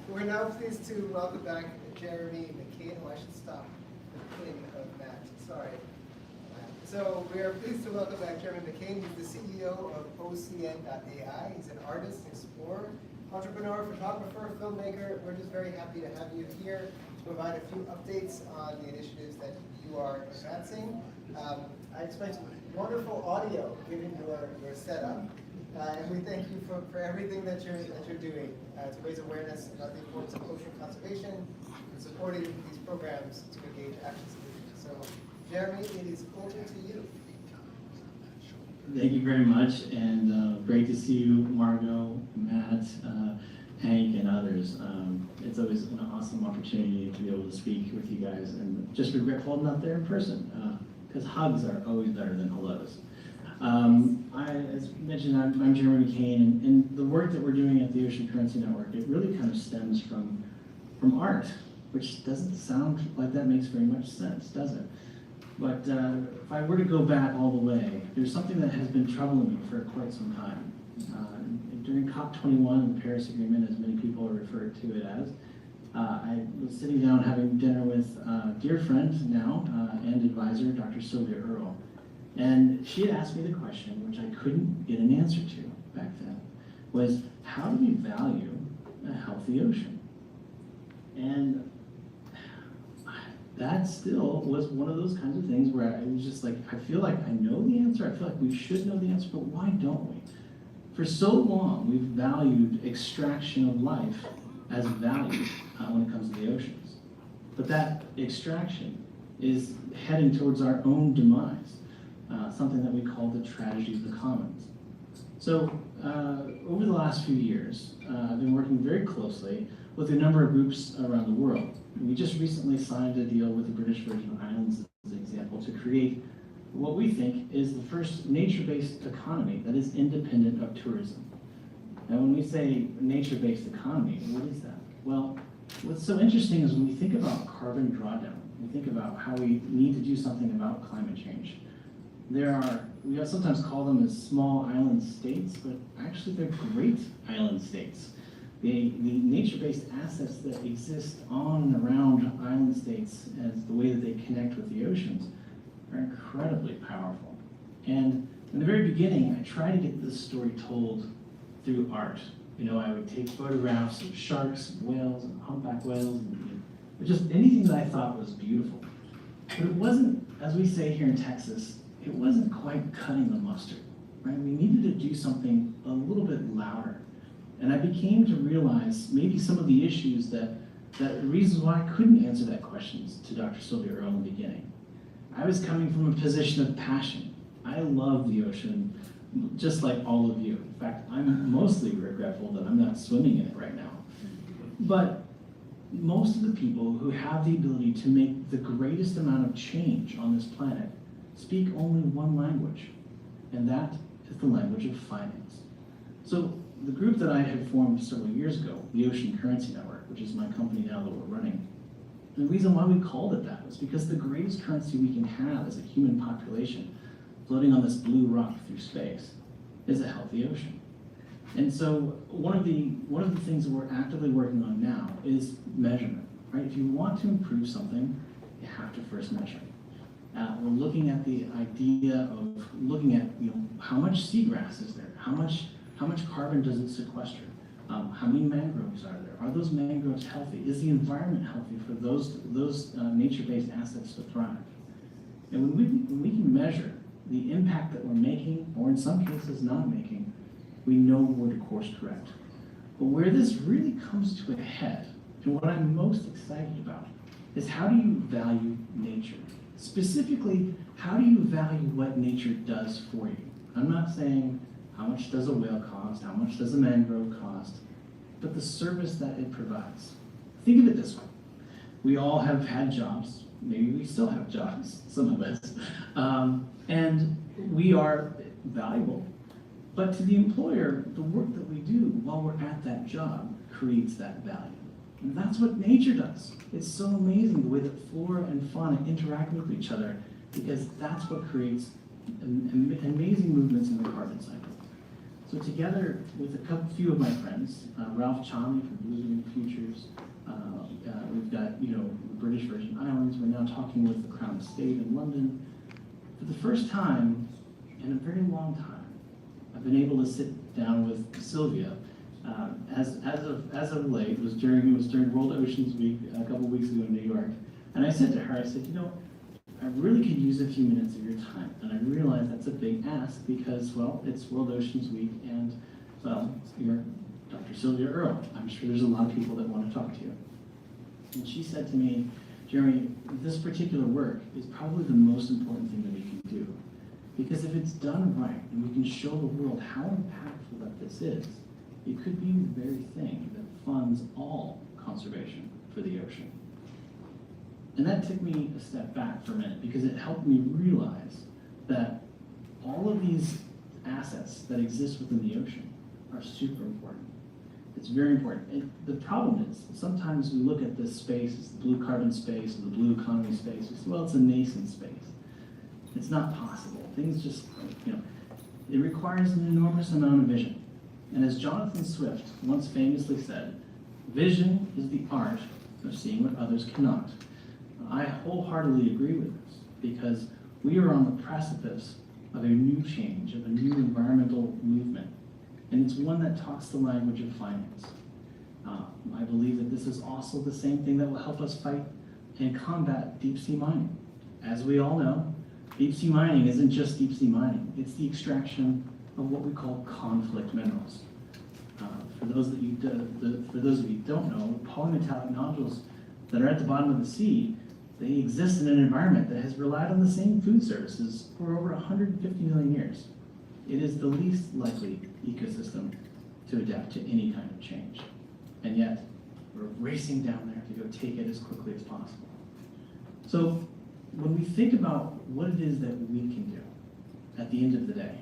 We're now pleased to welcome back Jeremy McCain, who I should stop the pin of Matt. Sorry. So we are pleased to welcome back Jeremy McCain. He's the CEO of OCN.AI. He's an artist, explorer, entrepreneur, photographer, filmmaker. We're just very happy to have you here to provide a few updates on the initiatives that you are advancing. I expect wonderful audio given your setup. And we thank you for everything that you're doing to raise awareness about the importance of ocean conservation and supporting these programs to engage action solutions. So, Jeremy, it is over to you. Thank you very much, and great to see you, Margot, Matt, Hank, and others. It's always an awesome opportunity to be able to speak with you guys, and just regretful I'm not there in person, because hugs are always better than hellos. As mentioned, I'm Jeremy McCain, and the work that we're doing at the Ocean Currency Network, it really kind of stems from art, which doesn't sound like that makes very much sense, does it? But if I were to go back all the way, there's something that has been troubling me for quite some time. During COP21, the Paris Agreement, as many people refer to it as, I was sitting down having dinner with a dear friend now and advisor, Dr. Sylvia Earle. And she had asked me the question, which I couldn't get an answer to back then, was how do we value a healthy ocean? And that still was one of those kinds of things where I was just like, I feel like I know the answer, I feel like we should know the answer, but why don't we? For so long, we've valued extraction of life as value when it comes to the oceans. But that extraction is heading towards our own demise, something that we call the tragedy of the commons. So over the last few years, I've been working very closely with a number of groups around the world. We just recently signed a deal with the British Virgin Islands, as an example, to create what we think is the first nature-based economy that is independent of tourism. Now, when we say nature-based economy, what is that? Well, what's so interesting is when we think about carbon drawdown, we think about how we need to do something about climate change. We sometimes call them as small island states, but actually they're great island states. The nature-based assets that exist on and around island states as the way that they connect with the oceans are incredibly powerful. And in the very beginning, I tried to get this story told through art. You know, I would take photographs of sharks, and whales, and humpback whales, and just anything that I thought was beautiful. But it wasn't, as we say here in Texas, it wasn't quite cutting the mustard, right? We needed to do something a little bit louder. And I became to realize maybe some of the issues that reasons why I couldn't answer that question to Dr. Sylvia Earle in the beginning. I was coming from a position of passion. I love the ocean, just like all of you. In fact, I'm mostly regretful that I'm not swimming in it right now. But most of the people who have the ability to make the greatest amount of change on this planet speak only one language, and that is the language of finance. So the group that I had formed several years ago, the Ocean Currency Network, which is my company now that we're running, the reason why we called it that was because the greatest currency we can have as a human population floating on this blue rock through space is a healthy ocean. And so one of the things that we're actively working on now is measurement, right? If you want to improve something, you have to first measure. We're looking at the idea of looking at, you know, how much seagrass is there? How much carbon does it sequester? How many mangroves are there? Are those mangroves healthy? Is the environment healthy for those nature-based assets to thrive? And when we can measure the impact that we're making, or in some cases not making, we know where to course correct. But where this really comes to a head, and what I'm most excited about, is how do you value nature? Specifically, how do you value what nature does for you? I'm not saying how much does a whale cost, how much does a mangrove cost, but the service that it provides. Think of it this way. We all have had jobs, maybe we still have jobs, some of us, and we are valuable. But to the employer, the work that we do while we're at that job creates that value. And that's what nature does. It's so amazing the way that flora and fauna interact with each other, because that's what creates amazing movements in the carbon cycle. So together with a few of my friends, Ralph Chalmey from Blue Green Futures, we've got, the British Virgin Islands, we're now talking with the Crown Estate in London. For the first time in a very long time, I've been able to sit down with Sylvia. As of late, it was during World Oceans Week a couple weeks ago in New York, and I said to her, I said, I really could use a few minutes of your time, and I realized that's a big ask because, well, it's World Oceans Week, and, well, you're Dr. Sylvia Earle. I'm sure there's a lot of people that want to talk to you. And she said to me, Jeremy, this particular work is probably the most important thing that we can do, because if it's done right, and we can show the world how impactful that this is, it could be the very thing that funds all conservation for the ocean. And that took me a step back for a minute because it helped me realize that all of these assets that exist within the ocean are super important. It's very important. And the problem is, sometimes we look at this space as the blue carbon space or the blue economy space. We say, well, it's a nascent space. It's not possible. Things just, it requires an enormous amount of vision. And as Jonathan Swift once famously said, vision is the art of seeing what others cannot. I wholeheartedly agree with this because we are on the precipice of a new change, of a new environmental movement, and it's one that talks the language of finance. I believe that this is also the same thing that will help us fight and combat deep sea mining. As we all know, deep sea mining isn't just deep sea mining, it's the extraction of what we call conflict minerals. For those of you who don't know, polymetallic nodules that are at the bottom of the sea, they exist in an environment that has relied on the same food services for over 150 million years. It is the least likely ecosystem to adapt to any kind of change. And yet, we're racing down there to go take it as quickly as possible. So, when we think about what it is that we can do, at the end of the day,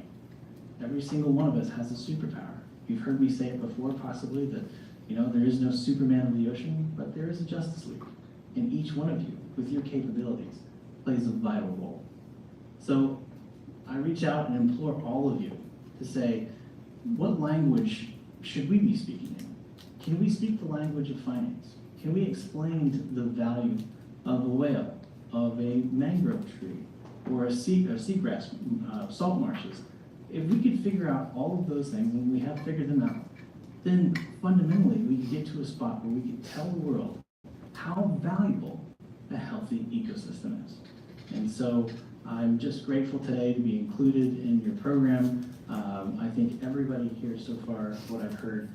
every single one of us has a superpower. You've heard me say it before, possibly, that there is no Superman of the ocean, but there is a Justice League. And each one of you, with your capabilities, plays a vital role. So I reach out and implore all of you to say, what language should we be speaking in? Can we speak the language of finance? Can we explain the value of a whale, of a mangrove tree, or a seagrass, salt marshes? If we could figure out all of those things, and we have figured them out, then fundamentally we can get to a spot where we can tell the world how valuable a healthy ecosystem is. And so I'm just grateful today to be included in your program. I think everybody here so far, what I've heard,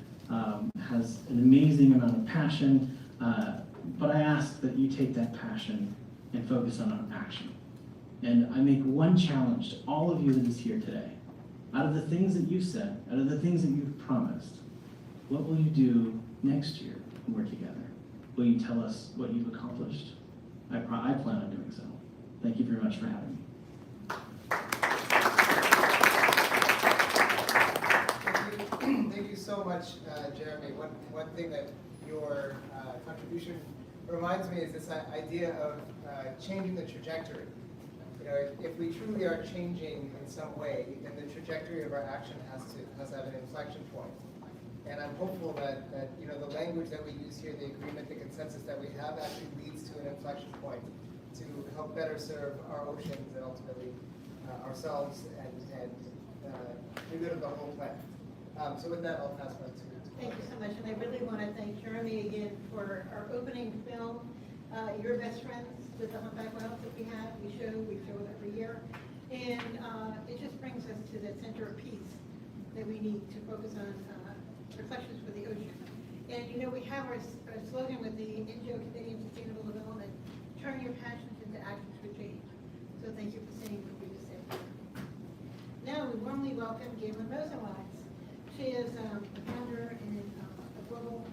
has an amazing amount of passion, but I ask that you take that passion and focus on action. And I make one challenge to all of you that is here today. Out of the things that you've said, out of the things that you've promised, what will you do next year when we're together? Will you tell us what you've accomplished? I plan on doing so. Thank you very much for having me. Thank you so much, Jeremy. One thing that your contribution reminds me is this idea of changing the trajectory. If we truly are changing in some way, then the trajectory of our action has to have an inflection point. And I'm hopeful that the language that we use here, the agreement, the consensus that we have actually leads to an inflection point to help better serve our oceans and ultimately ourselves and the good of the whole planet. So with that, I'll pass on to Thank you so much, and I really want to thank Jeremy again for our opening film, Your Best Friends, with the humpback whales that we have. We show it every year. And it just brings us to the center of peace that we need to focus on reflections for the ocean. And we have our slogan with the NGO Committee on Sustainable Development, turn your passions into actions for change. So thank you for saying what you just said. Now we warmly welcome Galen Rosenweiss. She is the founder and of Global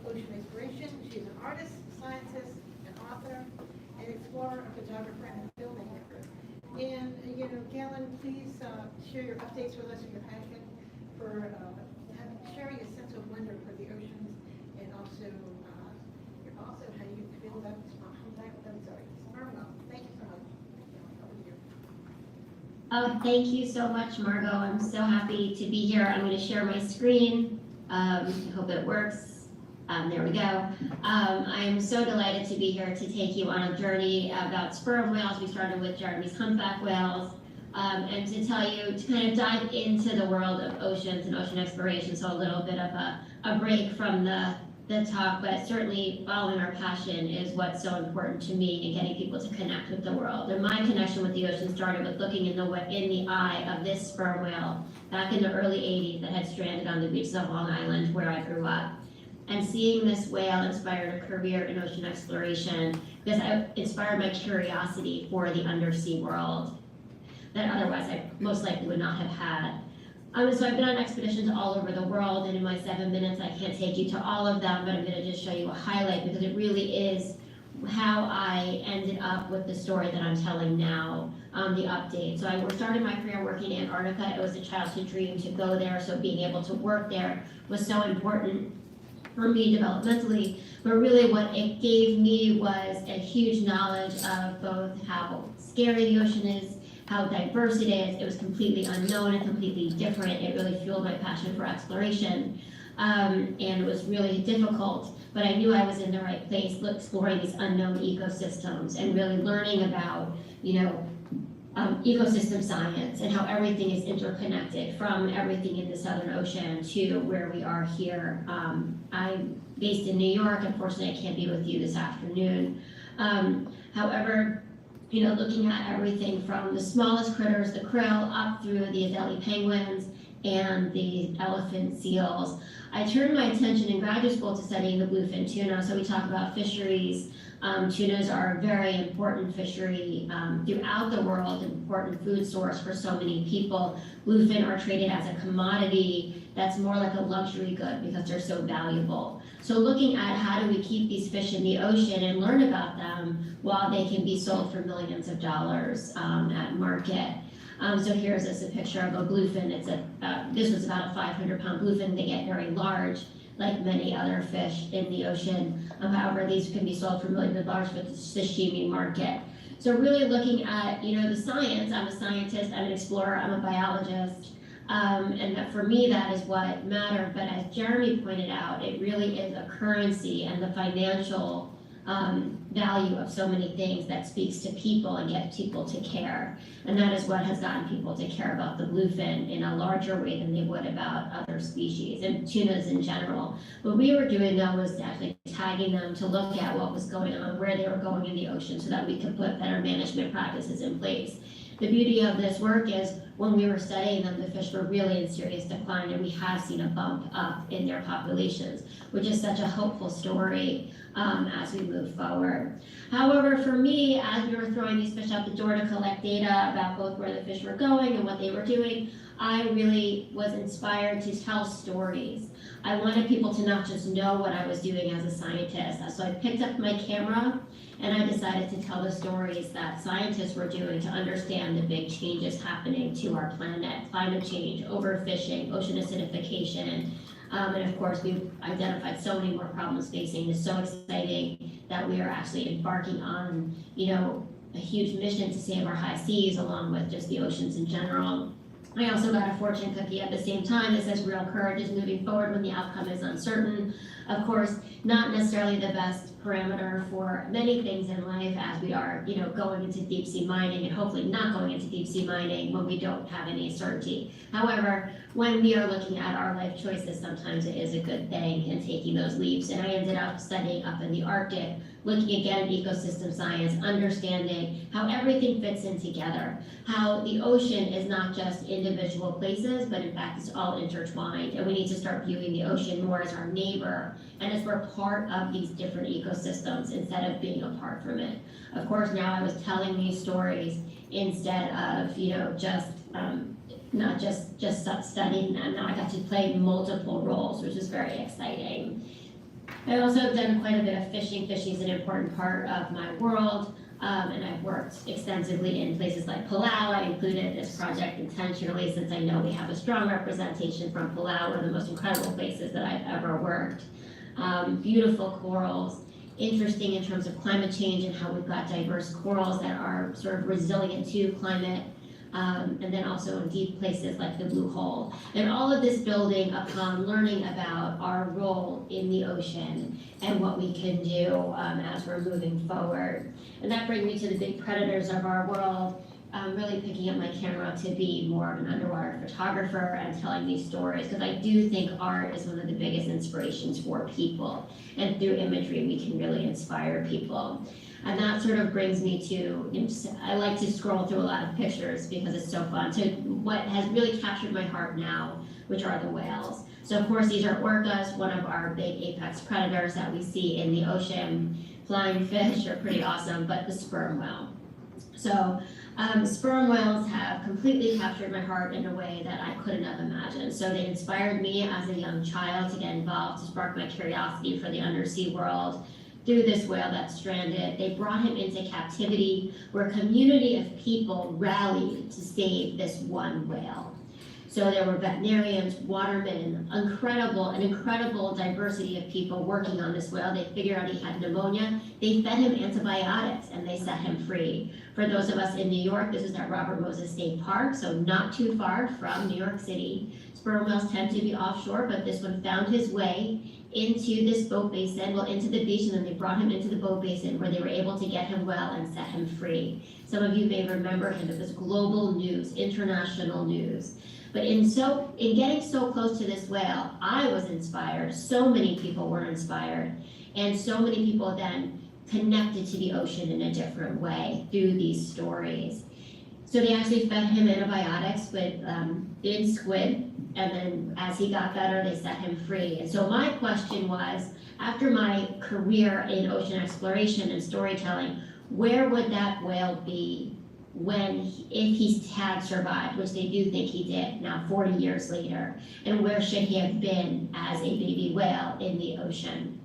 Ocean Exploration. She's an artist, scientist, an author, an explorer, a photographer, and a filmmaker. And, Galen, please share your updates with us and your passion for sharing a sense of wonder for the oceans, and also how you feel about sperm whale. Thank you so much. Over to you. Oh, thank you so much, Margot. I'm so happy to be here. I'm going to share my screen. I hope it works. There we go. I am so delighted to be here to take you on a journey about sperm whales. We started with Jeremy's humpback whales, and to tell you, to kind of dive into the world of oceans and ocean exploration. So a little bit of a break from the talk, but certainly following our passion is what's so important to me in getting people to connect with the world. And my connection with the ocean started with looking in the eye of this sperm whale back in the early 80s that had stranded on the beaches of Long Island where I grew up. And seeing this whale inspired a career in ocean exploration because it inspired my curiosity for the undersea world that otherwise I most likely would not have had. So I've been on expeditions all over the world, and in my 7 minutes I can't take you to all of them, but I'm going to just show you a highlight because it really is how I ended up with the story that I'm telling now, the update. So I started my career working in Antarctica. It was a childhood dream to go there, so being able to work there was so important for me developmentally, but really what it gave me was a huge knowledge of both how scary the ocean is, how diverse it is. It was completely unknown and completely different. It really fueled my passion for exploration, and it was really difficult, but I knew I was in the right place, exploring these unknown ecosystems and really learning about, ecosystem science and how everything is interconnected, from everything in the Southern Ocean to where we are here. I'm based in New York. Unfortunately, I can't be with you this afternoon. However, looking at everything from the smallest critters, the krill, up through the Adelie penguins and the elephant seals, I turned my attention in graduate school to studying the bluefin tuna. So we talk about fisheries. Tunas are a very important fishery throughout the world, important food source for so many people. Bluefin are traded as a commodity that's more like a luxury good because they're so valuable. So looking at how do we keep these fish in the ocean and learn about them while they can be sold for millions of dollars at market. So here's a picture of a bluefin. This was about a 500-pound bluefin. They get very large, like many other fish in the ocean. However, these can be sold for millions of dollars for the sashimi market. So really looking at, the science. I'm a scientist, I'm an explorer, I'm a biologist. And that for me, that is what mattered. But as Jeremy pointed out, it really is a currency and the financial value of so many things that speaks to people and gets people to care. And that is what has gotten people to care about the bluefin in a larger way than they would about other species and tunas in general. What we were doing though was actually tagging them to look at what was going on, where they were going in the ocean, so that we could put better management practices in place. The beauty of this work is when we were studying them, the fish were really in serious decline, and we have seen a bump up in their populations, which is such a hopeful story as we move forward. However, for me, as we were throwing these fish out the door to collect data about both where the fish were going and what they were doing, I really was inspired to tell stories. I wanted people to not just know what I was doing as a scientist. So I picked up my camera and I decided to tell the stories that scientists were doing to understand the big changes happening to our planet: climate change, overfishing, ocean acidification, and of course we've identified so many more problems facing. It's so exciting that we are actually embarking on, a huge mission to save our high seas, along with just the oceans in general. I also got a fortune cookie at the same time that says real courage is moving forward when the outcome is uncertain. Of course, not necessarily the best parameter for many things in life, as we are, going into deep sea mining, and hopefully not going into deep sea mining when we don't have any certainty. However, when we are looking at our life choices, sometimes it is a good thing in taking those leaps. And I ended up studying up in the Arctic, looking again at ecosystem science, understanding how everything fits in together, how the ocean is not just individual places, but in fact it's all intertwined, and we need to start viewing the ocean more as our neighbor and as we're part of these different ecosystems instead of being apart from it. Of course, now I was telling these stories instead of, not just studying them. Now I got to play multiple roles, which is very exciting. I also have done quite a bit of fishing. Fishing is an important part of my world, and I've worked extensively in places like Palau. I included this project intentionally since I know we have a strong representation from Palau, one of the most incredible places that I've ever worked. Beautiful corals, interesting in terms of climate change and how we've got diverse corals that are sort of resilient to climate. And then also in deep places like the Blue Hole. And all of this building upon learning about our role in the ocean and what we can do as we're moving forward. And that brings me to the big predators of our world. Really picking up my camera to be more of an underwater photographer and telling these stories, because I do think art is one of the biggest inspirations for people. And through imagery, we can really inspire people. And that sort of brings me to, I like to scroll through a lot of pictures because it's so fun, to what has really captured my heart now, which are the whales. So of course, these are orcas, one of our big apex predators that we see in the ocean. Flying fish are pretty awesome, but the sperm whale. So sperm whales have completely captured my heart in a way that I couldn't have imagined. So they inspired me as a young child to get involved, to spark my curiosity for the undersea world. Through this whale that's stranded, they brought him into captivity where a community of people rallied to save this one whale. So there were veterinarians, watermen, an incredible diversity of people working on this whale. They figured out he had pneumonia. They fed him antibiotics and they set him free. For those of us in New York, this is at Robert Moses State Park, so not too far from New York City. Sperm whales tend to be offshore, but this one found his way into this boat basin, into the beach, and then they brought him into the boat basin where they were able to get him well and set him free. Some of you may remember him. It was global news, international news. But in getting so close to this whale, I was inspired. So many people were inspired. And so many people then connected to the ocean in a different way through these stories. So they actually fed him antibiotics in squid, and then as he got better, they set him free. And so my question was, after my career in ocean exploration and storytelling, where would that whale be if he had survived, which they do think he did now 40 years later, and where should he have been as a baby whale in the ocean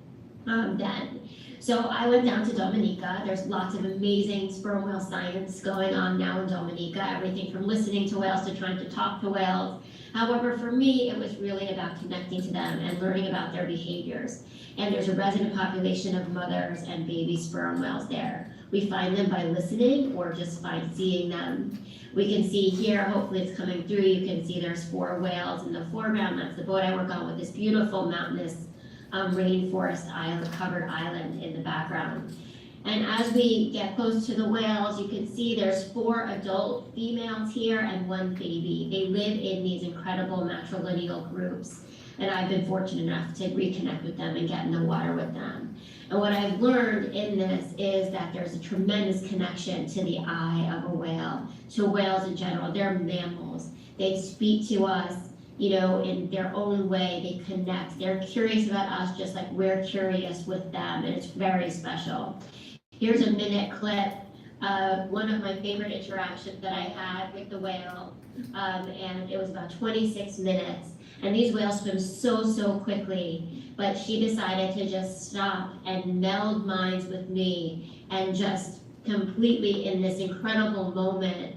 then? So I went down to Dominica. There's lots of amazing sperm whale science going on now in Dominica, everything from listening to whales to trying to talk to whales. However, for me, it was really about connecting to them and learning about their behaviors. And there's a resident population of mothers and baby sperm whales there. We find them by listening or just by seeing them. We can see here, hopefully it's coming through, you can see there's 4 whales in the foreground. That's the boat I work on with this beautiful mountainous rainforest island, covered island in the background. And as we get close to the whales, you can see there's 4 adult females here and 1 baby. They live in these incredible matrilineal groups. And I've been fortunate enough to reconnect with them and get in the water with them. And what I've learned in this is that there's a tremendous connection to the eye of a whale, to whales in general. They're mammals. They speak to us, in their own way. They connect. They're curious about us just like we're curious with them, and it's very special. Here's a minute clip of one of my favorite interactions that I had with the whale, and it was about 26 minutes. And these whales swim so quickly, but she decided to just stop and meld minds with me and just completely in this incredible moment,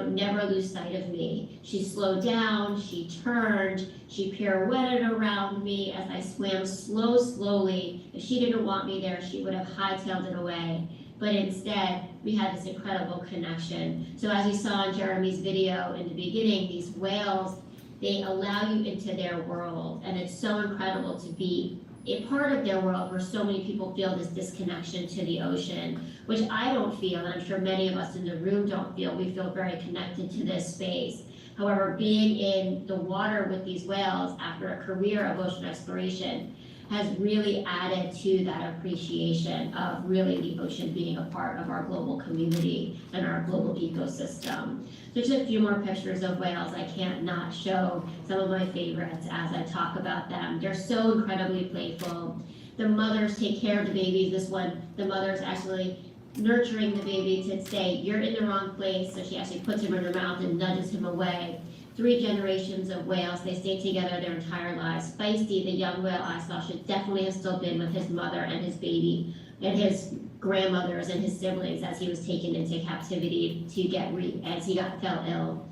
never lose sight of me. She slowed down, she turned, she pirouetted around me as I swam slowly. If she didn't want me there, she would have hightailed it away. But instead, we had this incredible connection. So as you saw in Jeremy's video in the beginning, these whales, they allow you into their world. And it's so incredible to be a part of their world where so many people feel this disconnection to the ocean, which I don't feel, and I'm sure many of us in the room don't feel. We feel very connected to this space. However, being in the water with these whales after a career of ocean exploration, has really added to that appreciation of really the ocean being a part of our global community and our global ecosystem. So just a few more pictures of whales. I can't not show some of my favorites as I talk about them. They're so incredibly playful. The mothers take care of the babies. This one, the mother's actually nurturing the baby to say, you're in the wrong place. So she actually puts him in her mouth and nudges him away. 3 generations of whales, they stay together their entire lives. Feisty, the young whale I saw, should definitely have still been with his mother and his baby and his grandmothers and his siblings as he was taken into captivity to as he fell ill.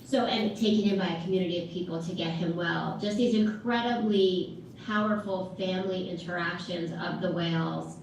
So, and taken in by a community of people to get him well. Just these incredibly powerful family interactions of the whales.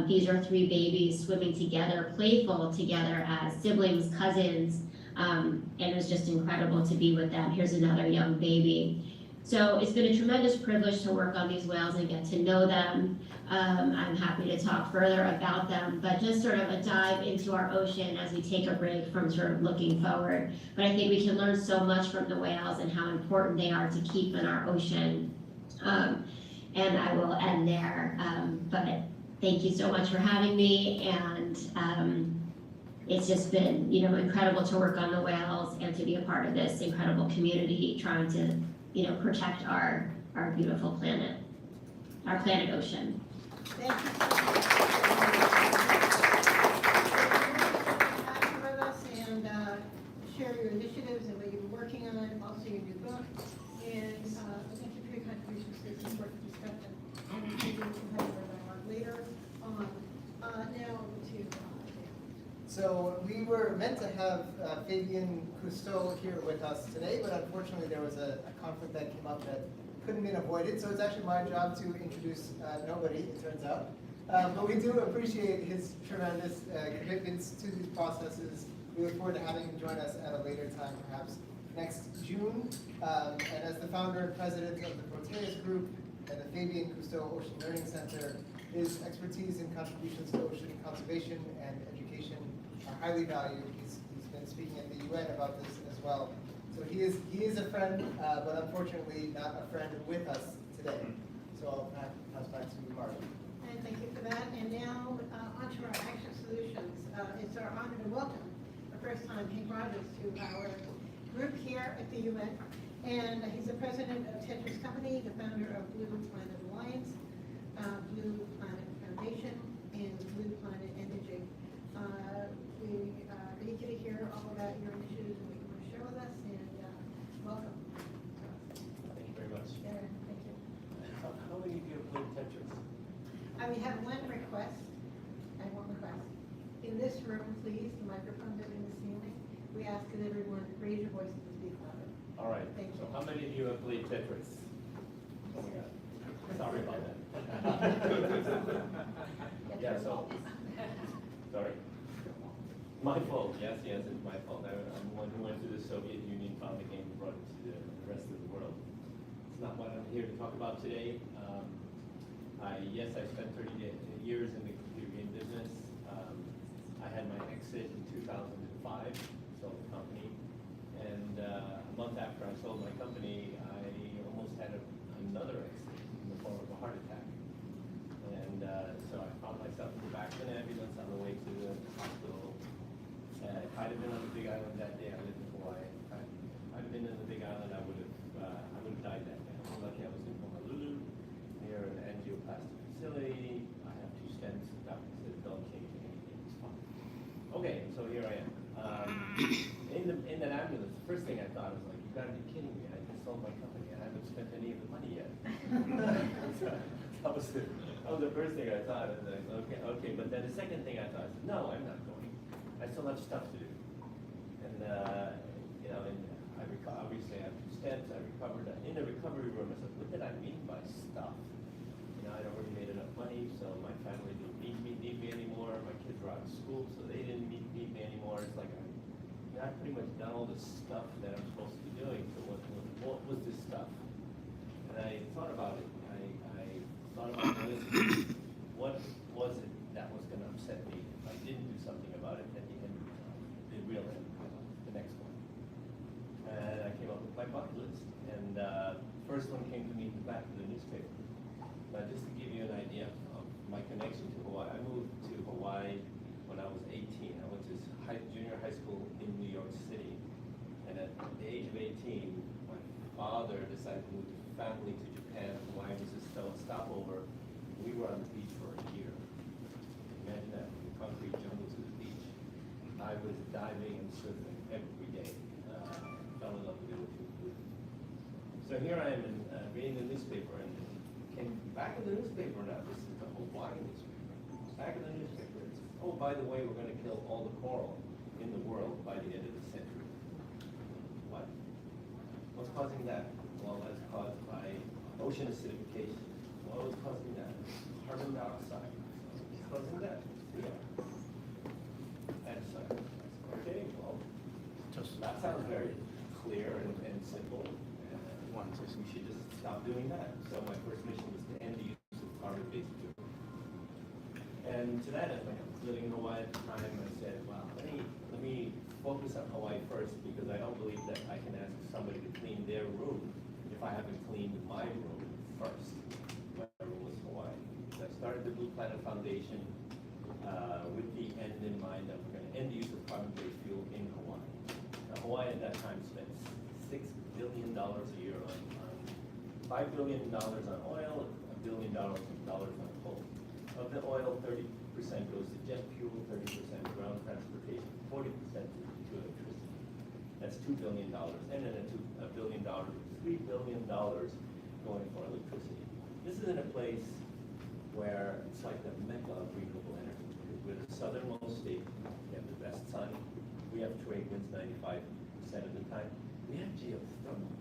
These are 3 babies swimming together, playful together as siblings, cousins, and it was just incredible to be with them. Here's another young baby. So it's been a tremendous privilege to work on these whales and get to know them. I'm happy to talk further about them, but just sort of a dive into our ocean as we take a break from sort of looking forward. But I think we can learn so much from the whales and how important they are to keep in our ocean. And I will end there, but thank you so much for having me, and it's just been, incredible to work on the whales and to be a part of this incredible community trying to, protect our beautiful planet, our planet ocean. Thank you so much. With us and share your initiatives and what you've been working on, also your new book. And thank you for your contributions to this important discussion. And maybe we can have your dialogue later on. Now to So we were meant to have Fabian Cousteau here with us today, but unfortunately there was a conflict that came up that couldn't be avoided. So it's actually my job to introduce nobody, it turns out. But we do appreciate his tremendous commitments to these processes. We look forward to having him join us at a later time, perhaps next June. And as the founder and president of the Proteus Group and the Fabian Cousteau Ocean Learning Center, his expertise and contributions to ocean conservation and education are highly valued. He's been speaking at the UN about this as well. So he is a friend, but unfortunately not a friend with us today. So I'll pass back to you, Mark. And thank you for that. And now onto our action solutions. It's our honor to welcome the first time Hank Rogers to our group here at the UN. And he's the president of Tetris Company, the founder of Blue Planet Alliance, Blue Planet Foundation, and Blue Planet Energy. We are eager to hear all about your initiatives and what you want to share with us, and welcome. Thank you very much. Yeah, thank you. How many of you have played Tetris? We have one request. I have one request. In this room, please, the microphones are in the ceiling. We ask that everyone raise your voice and speak louder. All right. Thank So you. how many of you have played Tetris? Oh my God. Sorry about that. Yeah, so, sorry. My fault, yes, it's my fault. I'm the one who went to the Soviet Union, found the game, and brought it to the rest of the world. It's not what I'm here to talk about today. I spent 30 years in the computer game business. I had my exit in 2005, sold the company. And a month after I sold my company, I almost had another exit in the form of a heart attack. And so I found myself in the back of an ambulance on the way to the hospital. If I'd have been on the Big Island that day, I lived in Hawaii. If I'd been in the Big Island, I would have died that day. I was lucky I was in Honolulu, near an angioplastic facility. I have 2 stents. The doctor said, don't change anything, it's fine. Okay, so here I am. In that ambulance, the first thing I thought was like, you gotta be kidding me. I just sold my company. I haven't spent any of the money yet. that was the first thing I thought. I was like, okay. But then the second thing I thought was, no, I'm not going. I still have stuff to do. And, obviously I have 2 stents. I recovered. In the recovery room, I said, what did I mean by stuff? I'd already made enough money, so my family didn't need me anymore. My kids were out of school, so they didn't need me anymore. It's like, I've pretty much done all the stuff that I'm supposed to be doing. So what was this stuff? And I thought about it. I thought about what was it that was going to upset me if I didn't do something about it at the end, the real end, the next one. And I came up with my bucket list. And first one came to me in the back of the newspaper. Now, just to give you an idea of my connection to Hawaii, I moved to Hawaii when I was 18. I went to junior high school in New York City. And at the age of 18, my father decided to move the family to Japan. Hawaii was his stopover. We were on the beach for a year. Imagine that, from the concrete jungle to the beach. I was diving and surfing every day. Fell in love with it. So here I am reading the newspaper, and back in the newspaper now, this is the Hawaii newspaper. Back in the newspaper, it's, oh, by the way, we're going to kill all the coral in the world by the end of the century. What? What's causing that? Well, that's caused by ocean acidification. What was causing that? Carbon dioxide. What's causing that? Yeah. And so, okay, well, that sounds very clear and simple. We should just stop doing that. So my first mission was to end the use of carbon-based fuel. And to that end, when I was living in Hawaii at the time, I said, wow, let me focus on Hawaii first, because I don't believe that I can ask somebody to clean their room if I haven't cleaned my room first. My room was Hawaii. So I started the Blue Planet Foundation with the end in mind that we're going to end the use of carbon-based fuel in Hawaii. Now, Hawaii at that time spent $6 billion a year on $5 billion on oil, $1 billion on coal. Of the oil, 30% goes to jet fuel, 30% ground transportation, 40% to electricity. That's $2 billion, and then $1 billion, $3 billion going for electricity. This is in a place where it's like the mecca of renewable energy. We're the southernmost state. We have the best sun. We have trade winds 95% of the time. We have geothermal.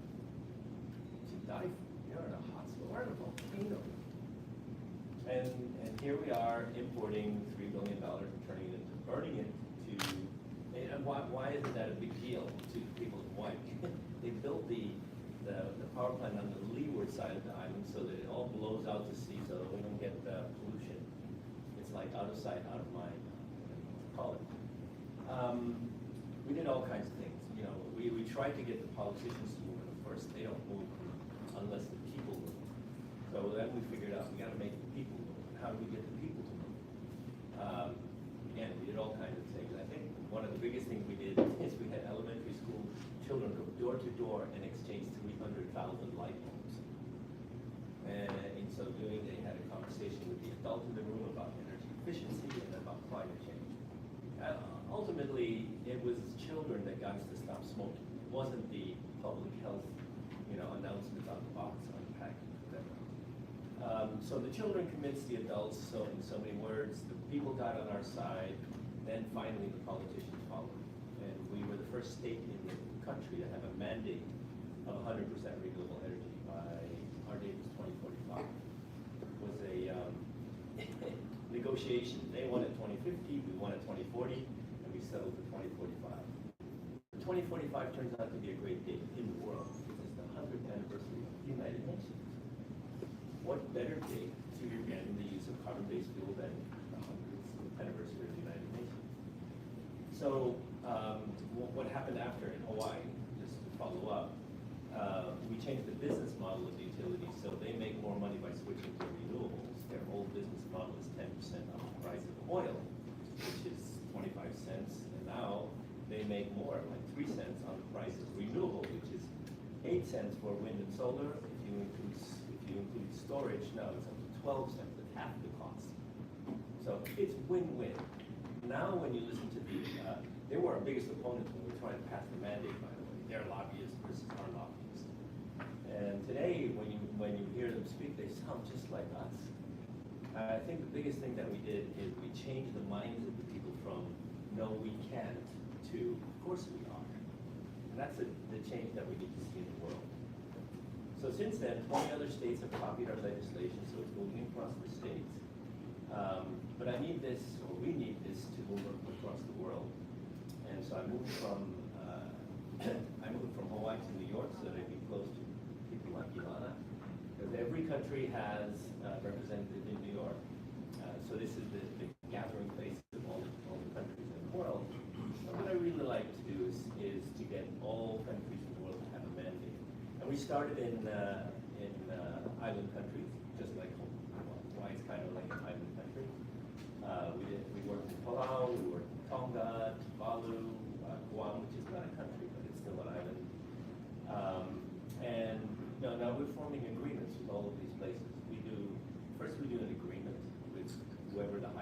To die for. We're in a hot spot. We're in a volcano. And here we are importing $3 billion and turning it into, burning it to, and why isn't that a big deal to people in Hawaii? They built the power plant on the leeward side of the island so that it all blows out to sea so that we don't get pollution. It's like out of sight, out of mind, call it. We did all kinds of things. You know, we tried to get the politicians to move in first. They don't move unless the people move. So then we figured out we got to make the people move. How do we get the people to move? Again, we did all kinds of things. I think one of the biggest things we did is we had elementary school children go door to door and exchange 300,000 light bulbs. And in so doing, they had a conversation with the adult in the room about energy efficiency and about climate change. Ultimately, it was children that got us to stop smoking. It wasn't the public health, announcements on the box, on the package, whatever. So the children convinced the adults. So in so many words, the people got on our side. Then finally, the politicians followed, and we were the first state in the country to have a mandate of 100% renewable energy by our date was 2045. It was a negotiation. They wanted 2050, we wanted 2040. We settled for 2045. 2045 turns out to be a great date in the world because it's the 100th anniversary of the United Nations. What better date to end the use of carbon-based fuel than the 100th anniversary of the United Nations? So what happened after in Hawaii, just to follow up, we changed the business model of the utilities so they make more money by switching to renewables. Their old business model is 10% on the price of oil, which is 25 cents, and now they make more, like 3 cents on the price of renewable, which is 8 cents for wind and solar. If you include storage, now it's up to 12 cents, at half the cost. So it's win-win. Now when you listen to they were our biggest opponents when we were trying to pass the mandate, by the way. They're lobbyists versus our lobbyists. And today, when you hear them speak, they sound just like us. I think the biggest thing that we did is we changed the minds of the people from, no, we can't, to, of course we are. And that's the change that we need to see in the world. So since then, 20 other states have copied our legislation, so it's moving across the states. But I need this, or we need this, to move across the world. And so I moved from Hawaii to New York so that I could be close to people like UNA, because every country has a representative in New York. So this is the gathering place of all the countries in the world. And what I really like to do is to get all countries in the world to have a mandate. And we started in island countries, just like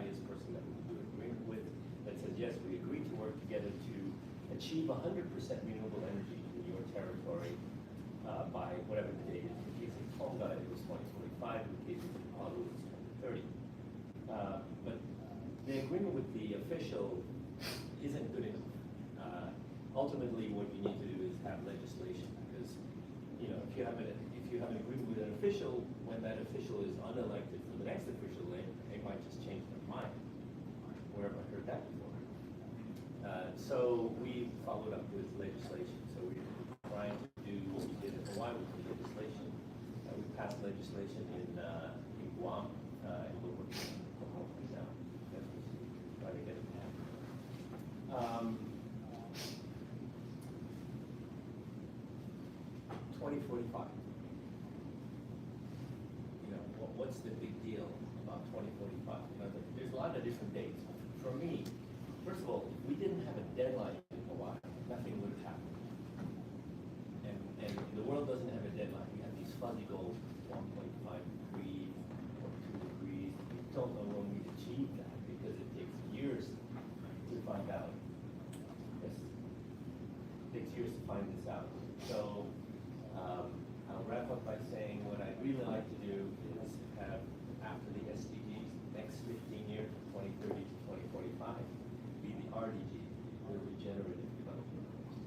highest person that we do agreement with that says, yes, we agree to work together to achieve 100% renewable energy in your territory by whatever the date is. In the case of CoNGO, it was 2045. In the case of Palau, it was 2030. But the agreement with the official isn't good enough. Ultimately, what you need to do is have legislation, because if you have an agreement with an official, when that official is unelected for the next official, they might just change their mind. Where have I heard that before? So we followed up with legislation. So we're trying to do what we did in Hawaii with the legislation. We passed legislation in Guam, and we're working on it now. Try to get it passed. 2045. What's the big deal about 2045? There's a lot of different dates. For me, first of all, if we didn't have a deadline in Hawaii, nothing would have happened. And the world doesn't have a deadline. We have these fuzzy goals, 1.5 degrees or 2 degrees. We don't know when we achieve that because it takes years to find out. Yes, it takes years to find this out. So I'll wrap up by saying what I'd really like to do is have, after the SDGs, next 15 years, 2030 to 2045, be the RDG, the regenerative development goals.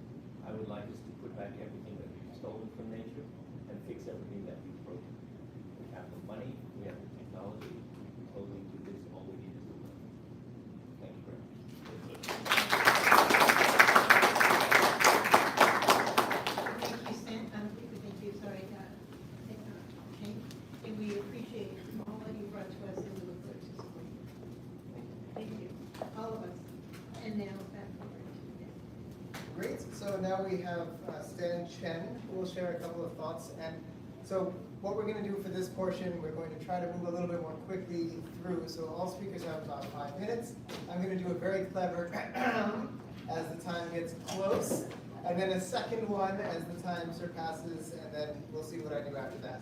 I would like us to put back everything that we've stolen from nature and fix everything that we've broken. We have the money, we have the technology, we can totally do this, all we need is the money. Thank you very much. And we appreciate all that you brought to us and we look forward to supporting you. Thank you, all of us. And now back over to Dan. Great, so now we have Stan Chen, who will share a couple of thoughts. And so what we're going to do for this portion, we're going to try to move a little bit more quickly through. So all speakers have about 5 minutes. I'm going to do a very clever as the time gets close, and then a second one as the time surpasses, and then we'll see what I do after that.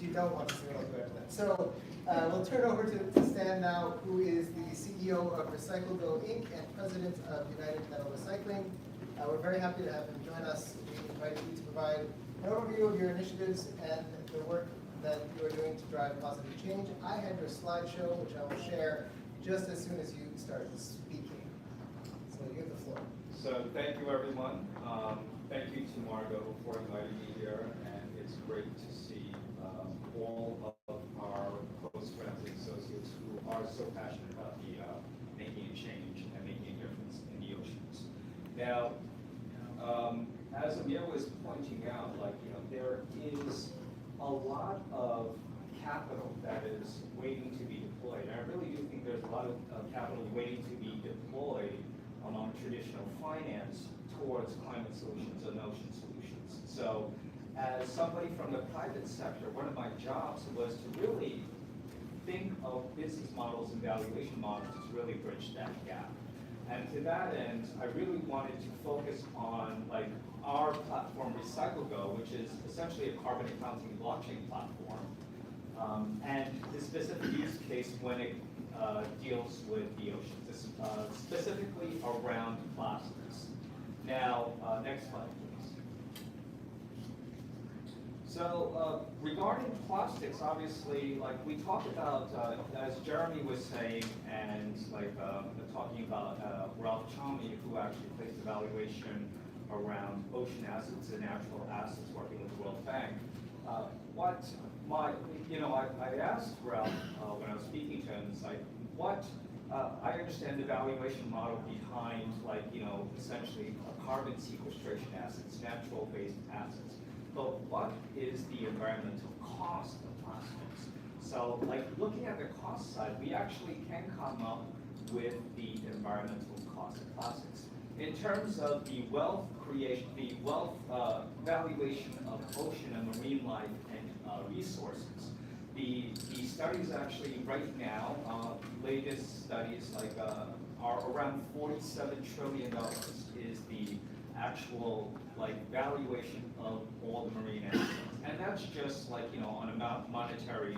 You don't want to see what I'll do after that. So we'll turn over to Stan now, who is the CEO of RecycleGO Inc. and President of United Metal Recycling. We're very happy to have him join us. We invite you to provide an overview of your initiatives and the work that you are doing to drive positive change. I have your slideshow, which I will share just as soon as you start speaking. So you have the floor. So thank you, everyone. Thank you to Margot for inviting me here, and it's great to see all of our close friends and associates who are so passionate about making a change and making a difference in the oceans. Now, as Amir was pointing out, there is a lot of capital that is waiting to be deployed. And I really do think there's a lot of capital waiting to be deployed among traditional finance towards climate solutions and ocean solutions. So as somebody from the private sector, one of my jobs was to really think of business models and valuation models to really bridge that gap. And to that end, I really wanted to focus on our platform RecycleGO, which is essentially a carbon accounting blockchain platform, and the specific use case when it deals with the oceans, specifically around plastics. Now, next slide, please. So regarding plastics, obviously, we talked about, as Jeremy was saying, and talking about Ralph Chalmey, who actually placed a valuation around ocean assets and natural assets working with the World Bank. I asked Ralph when I was speaking to him, I understand the valuation model behind, essentially carbon sequestration assets, natural-based assets. But what is the environmental cost of plastics? So, looking at the cost side, we actually can come up with the environmental cost of plastics. In terms of the wealth creation, the wealth valuation of ocean and marine life and resources, the studies actually right now, latest studies are around $47 trillion is the actual valuation of all the marine assets, and that's just on a monetary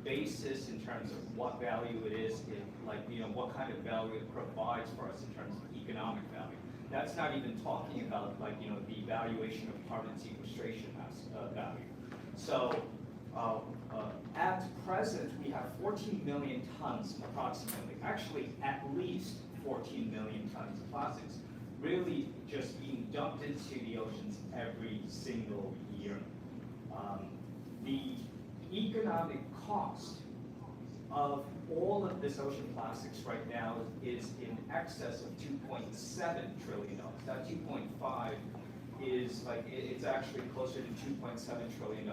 basis in terms of what value it is, what kind of value it provides for us in terms of economic value. That's not even talking about the valuation of carbon sequestration value. So at present, we have 14 million tons approximately, actually at least 14 million tons of plastics really just being dumped into the oceans every single year. The economic cost of all of this ocean plastics right now is in excess of $2.7 trillion. That 2.5 is it's actually closer to $2.7 trillion.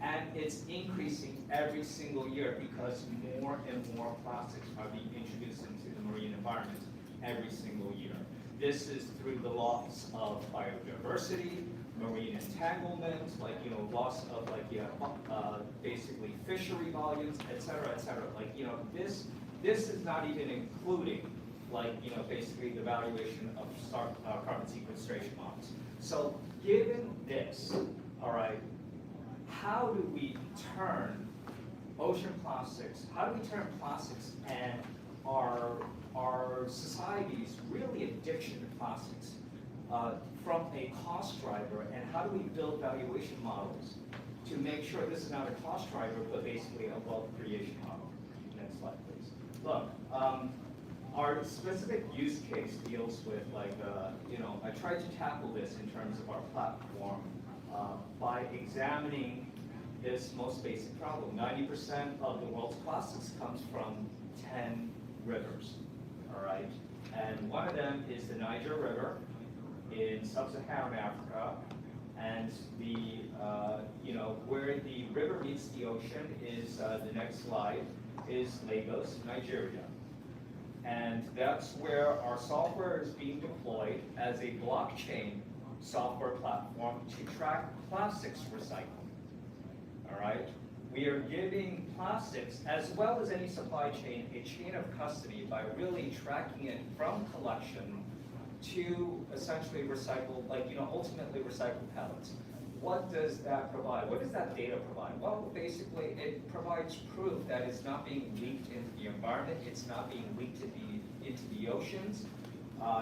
And it's increasing every single year because more and more plastics are being introduced into the marine environment every single year. This is through the loss of biodiversity, marine entanglement, loss of basically fishery volumes, et cetera, et cetera. This is not even including basically the valuation of carbon sequestration models. So given this, all right, how do we turn ocean plastics, how do we turn plastics and our society's really addiction to plastics from a cost driver, and how do we build valuation models to make sure this is not a cost driver, but basically a wealth creation model? Next slide, please. Look, our specific use case deals with I tried to tackle this in terms of our platform by examining this most basic problem. 90% of the world's plastics comes from 10 rivers, all right? And one of them is the Niger River in sub-Saharan Africa, and where the river meets the ocean is, the next slide, is Lagos, Nigeria. And that's where our software is being deployed as a blockchain software platform to track plastics recycling, all right? We are giving plastics, as well as any supply chain, a chain of custody by really tracking it from collection to essentially recycle, ultimately recycled pellets. What does that provide? What does that data provide? Well, basically, it provides proof that it's not being leaked into the environment, it's not being leaked into the oceans.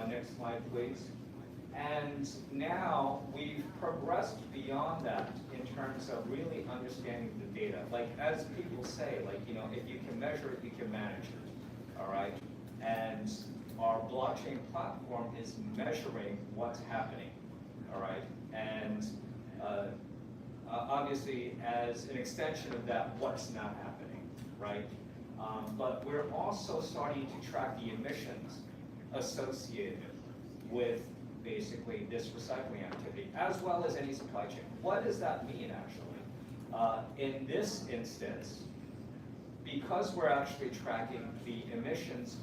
Next slide, please. And now we've progressed beyond that in terms of really understanding the data. As people say, if you can measure it, you can manage it, all right? And our blockchain platform is measuring what's happening, all right? And obviously, as an extension of that, what's not happening, right? But we're also starting to track the emissions associated with basically this recycling activity, as well as any supply chain. What does that mean, actually? In this instance, because we're actually tracking the emissions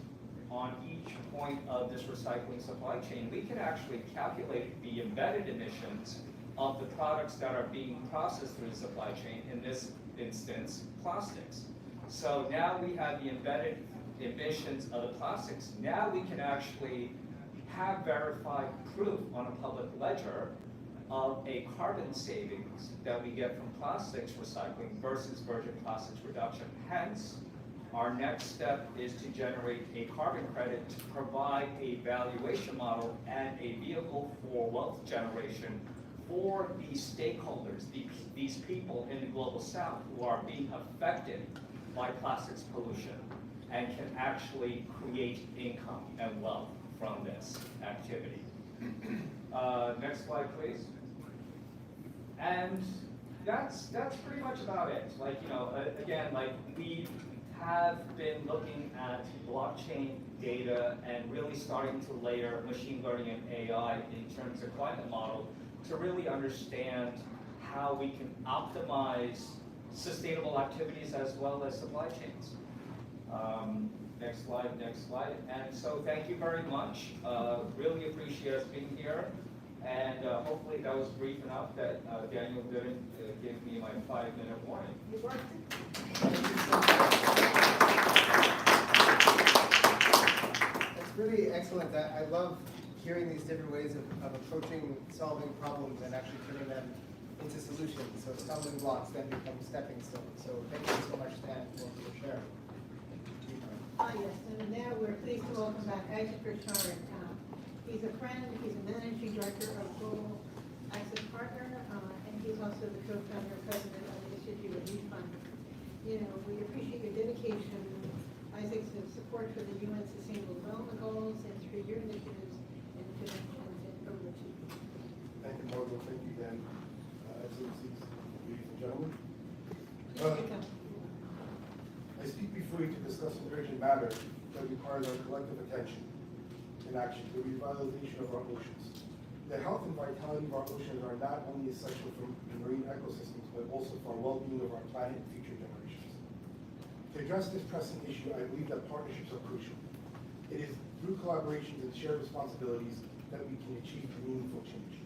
on each point of this recycling supply chain, we can actually calculate the embedded emissions of the products that are being processed through the supply chain, in this instance, plastics. So now we have the embedded emissions of the plastics. Now we can actually have verified proof on a public ledger of a carbon savings that we get from plastics recycling versus virgin plastics reduction. Hence, our next step is to generate a carbon credit to provide a valuation model and a vehicle for wealth generation for these stakeholders, these people in the global south who are being affected by plastics pollution and can actually create income and wealth from this activity. Next slide, please. And that's pretty much about it. Again, we have been looking at blockchain data and really starting to layer machine learning and AI in terms of climate model to really understand how we can optimize sustainable activities as well as supply chains. Next slide, next slide. And so thank you very much. Really appreciate us being here. And hopefully that was brief enough that Daniel didn't give me my 5-minute warning. It worked. That's really excellent. I love hearing these different ways of approaching solving problems and actually turning them into solutions. So stumbling blocks then become stepping stones. So thank you so much, Dan, for sharing. Yes, and now we're pleased to welcome back Isaac Richard. He's a friend, he's a managing director of Global Access Partner, and he's also the co-founder and president of the Institute Relief Fund. You know, we appreciate your dedication, Isaac's support for the UN Sustainable Development Goals and through your initiatives and connections in Urbanization. Thank you, Margo. Thank you, Dan. Excellencies, ladies and gentlemen. I speak before you to discuss an urgent matter that requires our collective attention and action, the revitalization of our oceans. The health and vitality of our oceans are not only essential for the marine ecosystems, but also for our well-being of our planet and future generations. To address this pressing issue, I believe that partnerships are crucial. It is through collaborations and shared responsibilities that we can achieve meaningful change.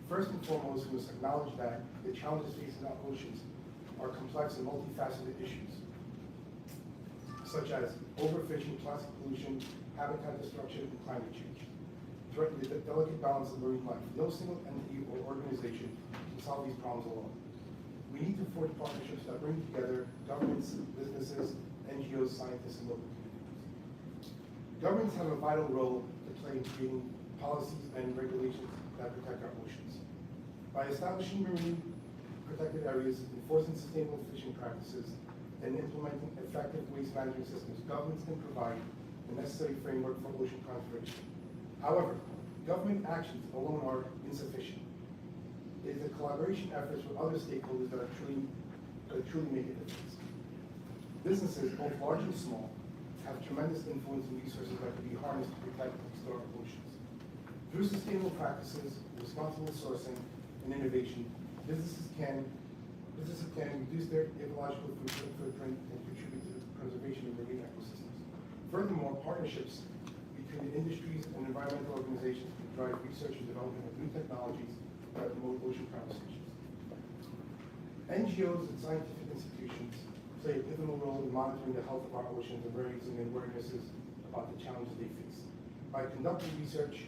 First and foremost, we must acknowledge that the challenges facing our oceans are complex and multifaceted issues, such as overfishing, plastic pollution, habitat destruction, and climate change, threaten the delicate balance of marine life. No single entity or organization can solve these problems alone. We need to forge partnerships that bring together governments, businesses, NGOs, scientists, and local communities. Governments have a vital role to play in creating policies and regulations that protect our oceans. By establishing marine protected areas, enforcing sustainable fishing practices, and implementing effective waste management systems, governments can provide the necessary framework for ocean conservation. However, government actions alone are insufficient. It is the collaboration efforts with other stakeholders that truly make a difference. Businesses, both large and small, have tremendous influence and resources that can be harnessed to protect and restore our oceans. Through sustainable practices, responsible sourcing, and innovation, businesses can reduce their ecological footprint and contribute to the preservation of marine ecosystems. Furthermore, partnerships between the industries and environmental organizations can drive research and development of new technologies that promote ocean conservation. NGOs and scientific institutions play a pivotal role in monitoring the health of our oceans and raising awarenesses about the challenges they face. By conducting research,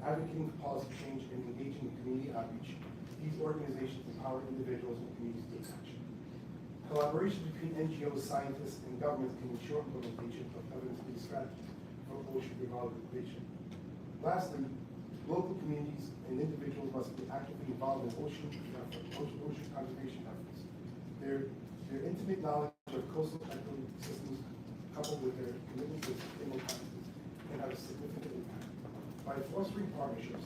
advocating for policy change, and engaging in community outreach, these organizations empower individuals and communities to take action. Collaboration between NGOs, scientists, and governments can ensure implementation of evidence-based strategies for ocean revitalization. Lastly, local communities and individuals must be actively involved in ocean conservation efforts. Their intimate knowledge of coastal ecosystems, coupled with their commitment to sustainable practices, can have a significant impact. By fostering partnerships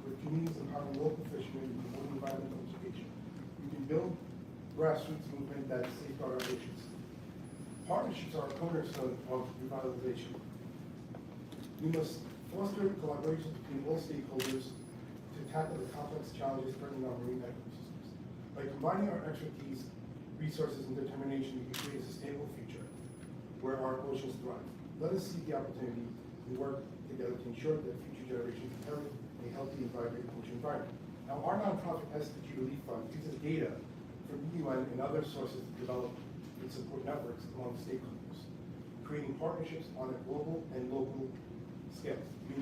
with communities empowering local fishermen and promoting environmental education, we can build grassroots movement that safeguard our oceans. Partnerships are a cornerstone of revitalization. We must foster collaboration between all stakeholders to tackle the complex challenges threatening our marine ecosystems. By combining our expertise, resources, and determination, we can create a sustainable future where our oceans thrive. Let us seize the opportunity to work together to ensure that future generations inherit a healthy and vibrant ocean environment. Now, our nonprofit SDG Relief Fund uses data from the UN and other sources to develop and support networks among stakeholders, creating partnerships on a global and local scales. We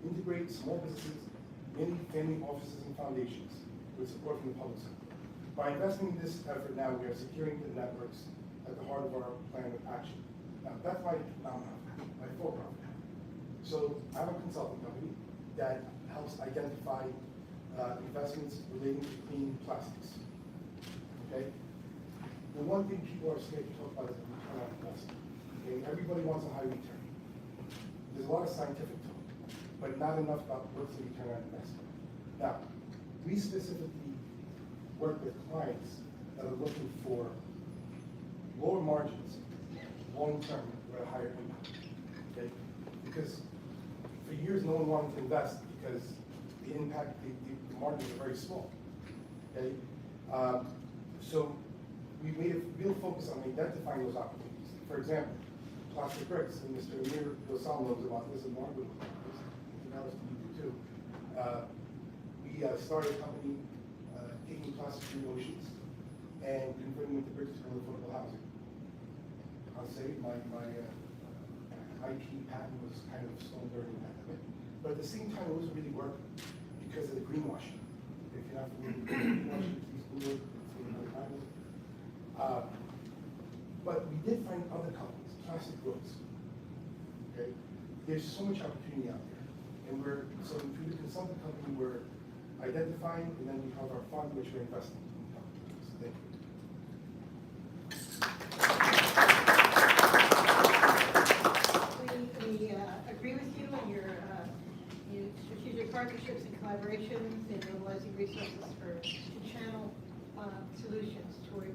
integrate small businesses, many family offices and foundations with support from the public sector. By investing in this effort now, we are securing the networks at the heart of our plan of action. Now, that's my nonprofit, my for-profit. So I have a consulting company that helps identify investments relating to clean plastics. Okay? The one thing people are scared to talk about is the return on investment. Okay? Everybody wants a high return. There's a lot of scientific talk, but not enough about what's the return on investment. Now, we specifically work with clients that are looking for lower margins, long-term, with a higher impact. Okay? Because for years, no one wanted to invest because the impact, the margins are very small. Okay? So we made a real focus on identifying those opportunities. For example, plastic bricks, and Mr. Amir Gosal knows about this, and Margaret knows about this, and that was to you too. We started a company taking plastic from the oceans and converting them into bricks for affordable housing. I'll say my IP patent was kind of stolen during the pandemic, but at the same time, it wasn't really working because of the greenwashing. If you're not familiar with Washington School, it's in the Bible. But we did find other companies, plastic goods. Okay, there's so much opportunity out there, and through the consulting company, we're identifying, and then we have our fund which we're investing in companies. Thank you. We agree with you in your strategic partnerships and collaborations in mobilizing resources to channel solutions toward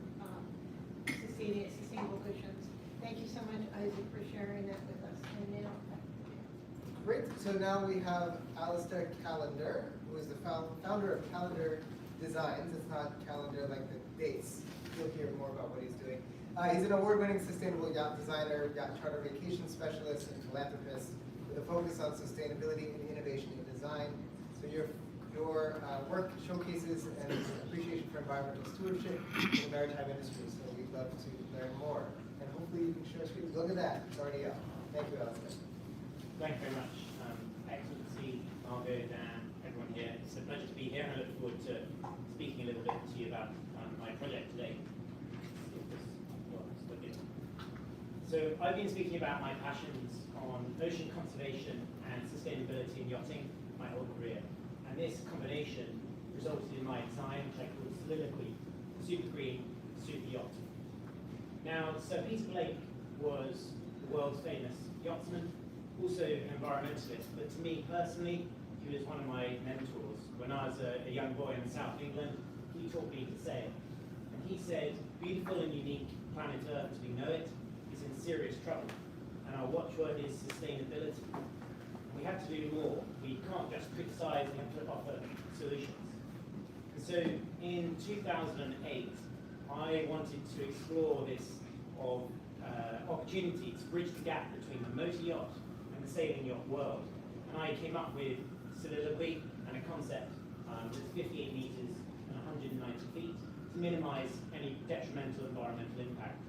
sustainable oceans. Thank you so much, Isaac, for sharing that with us. And now, Great, so now we have Alistair Callender, who is the founder of Callender Designs. It's not calendar like the dates. You'll hear more about what he's doing. He's an award-winning sustainable yacht designer, yacht charter vacation specialist, and philanthropist with a focus on sustainability and innovation in design. So your work showcases an appreciation for environmental stewardship in the maritime industry. So we'd love to learn more. And hopefully you can share a screen. Look at that, it's already up. Thank you, Alistair. Thank you very much. Excellent to see Margot, Dan, everyone here. It's a pleasure to be here, and I look forward to speaking a little bit to you about my project today. So I've been speaking about my passions on ocean conservation and sustainability in yachting my whole career. And this combination resulted in my design, which I called Soliloquy, Super Green, Super Yacht. Now, Sir Peter Blake was the world's famous yachtsman, also an environmentalist, but to me personally, he was one of my mentors. When I was a young boy in the south of England, he taught me to sail. And he said, beautiful and unique planet Earth as we know it is in serious trouble. And our watchword is sustainability. We have to do more. We can't just criticize, we have to offer solutions. And so in 2008, I wanted to explore this opportunity to bridge the gap between the motor yacht and the sailing yacht world. And I came up with Soliloquy and a concept that's 58 meters and 190 feet to minimize any detrimental environmental impact.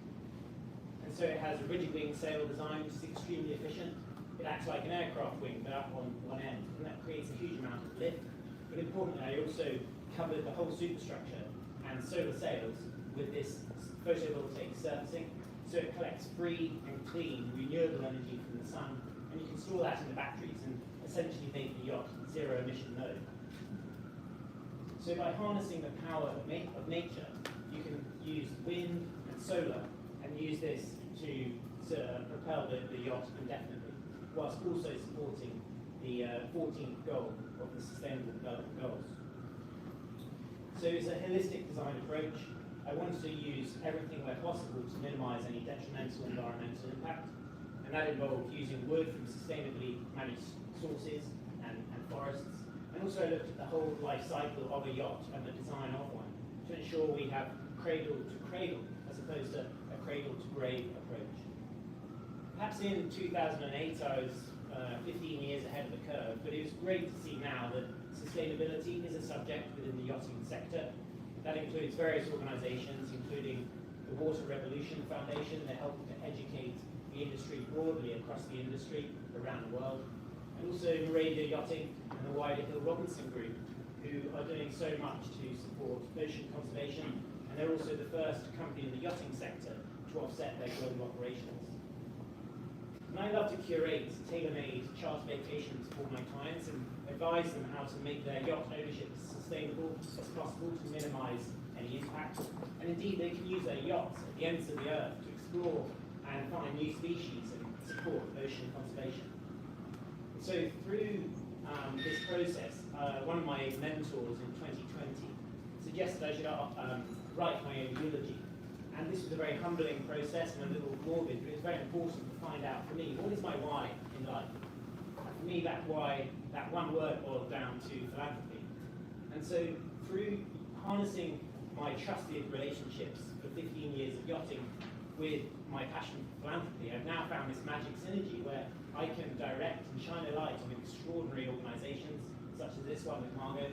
And so it has a rigid wing sail design, which is extremely efficient. It acts like an aircraft wing, but up on one end, and that creates a huge amount of lift. But importantly, I also covered the whole superstructure and solar sails with this photovoltaic surfacing, so it collects free and clean renewable energy from the sun, and you can store that in the batteries and essentially make the yacht zero emission mode. So by harnessing the power of nature, you can use wind and solar and use this to propel the yacht indefinitely, whilst also supporting the 14th goal of the Sustainable Development Goals. So it's a holistic design approach. I wanted to use everything where possible to minimize any detrimental environmental impact, and that involved using wood from sustainably managed sources and forests. And also I looked at the whole life cycle of a yacht and the design of one to ensure we have cradle to cradle as opposed to a cradle to grave approach. Perhaps in 2008 I was 15 years ahead of the curve, but it was great to see now that sustainability is a subject within the yachting sector. That includes various organizations, including the Water Revolution Foundation. They're helping to educate the industry broadly across the industry around the world. And also Moravia Yachting and the Wider Hill Robinson Group, who are doing so much to support ocean conservation. And they're also the first company in the yachting sector to offset their global operations. And I love to curate tailor-made charter vacations for my clients and advise them how to make their yacht ownership as sustainable as possible to minimize any impact. And indeed, they can use their yachts at the ends of the earth to explore and find new species and support ocean conservation. So through this process, one of my mentors in 2020 suggested I should write my own eulogy. And this was a very humbling process and a little morbid, but it was very important to find out for me, what is my why in life? And for me, that why, that one word boiled down to philanthropy. And so through harnessing my trusted relationships for 15 years of yachting with my passion for philanthropy, I've now found this magic synergy where I can direct and shine a light on extraordinary organisations such as this one with CoNGO,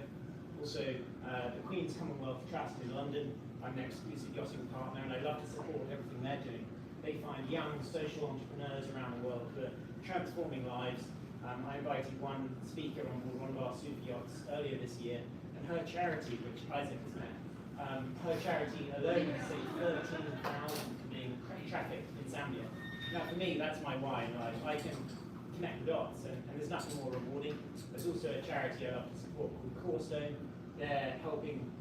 also the Queen's Commonwealth Trust in London. I'm an exclusive yachting partner, and I love to support everything they're doing. They find young social entrepreneurs around the world who are transforming lives. I invited one speaker on board one of our super yachts earlier this year and her charity, which Isaac has met, her charity alone has saved 13,000 from being trafficked in Zambia. Now for me, that's my why in life. I can connect the dots, and there's nothing more rewarding. There's also a charity I love to support called Cornerstone. They're helping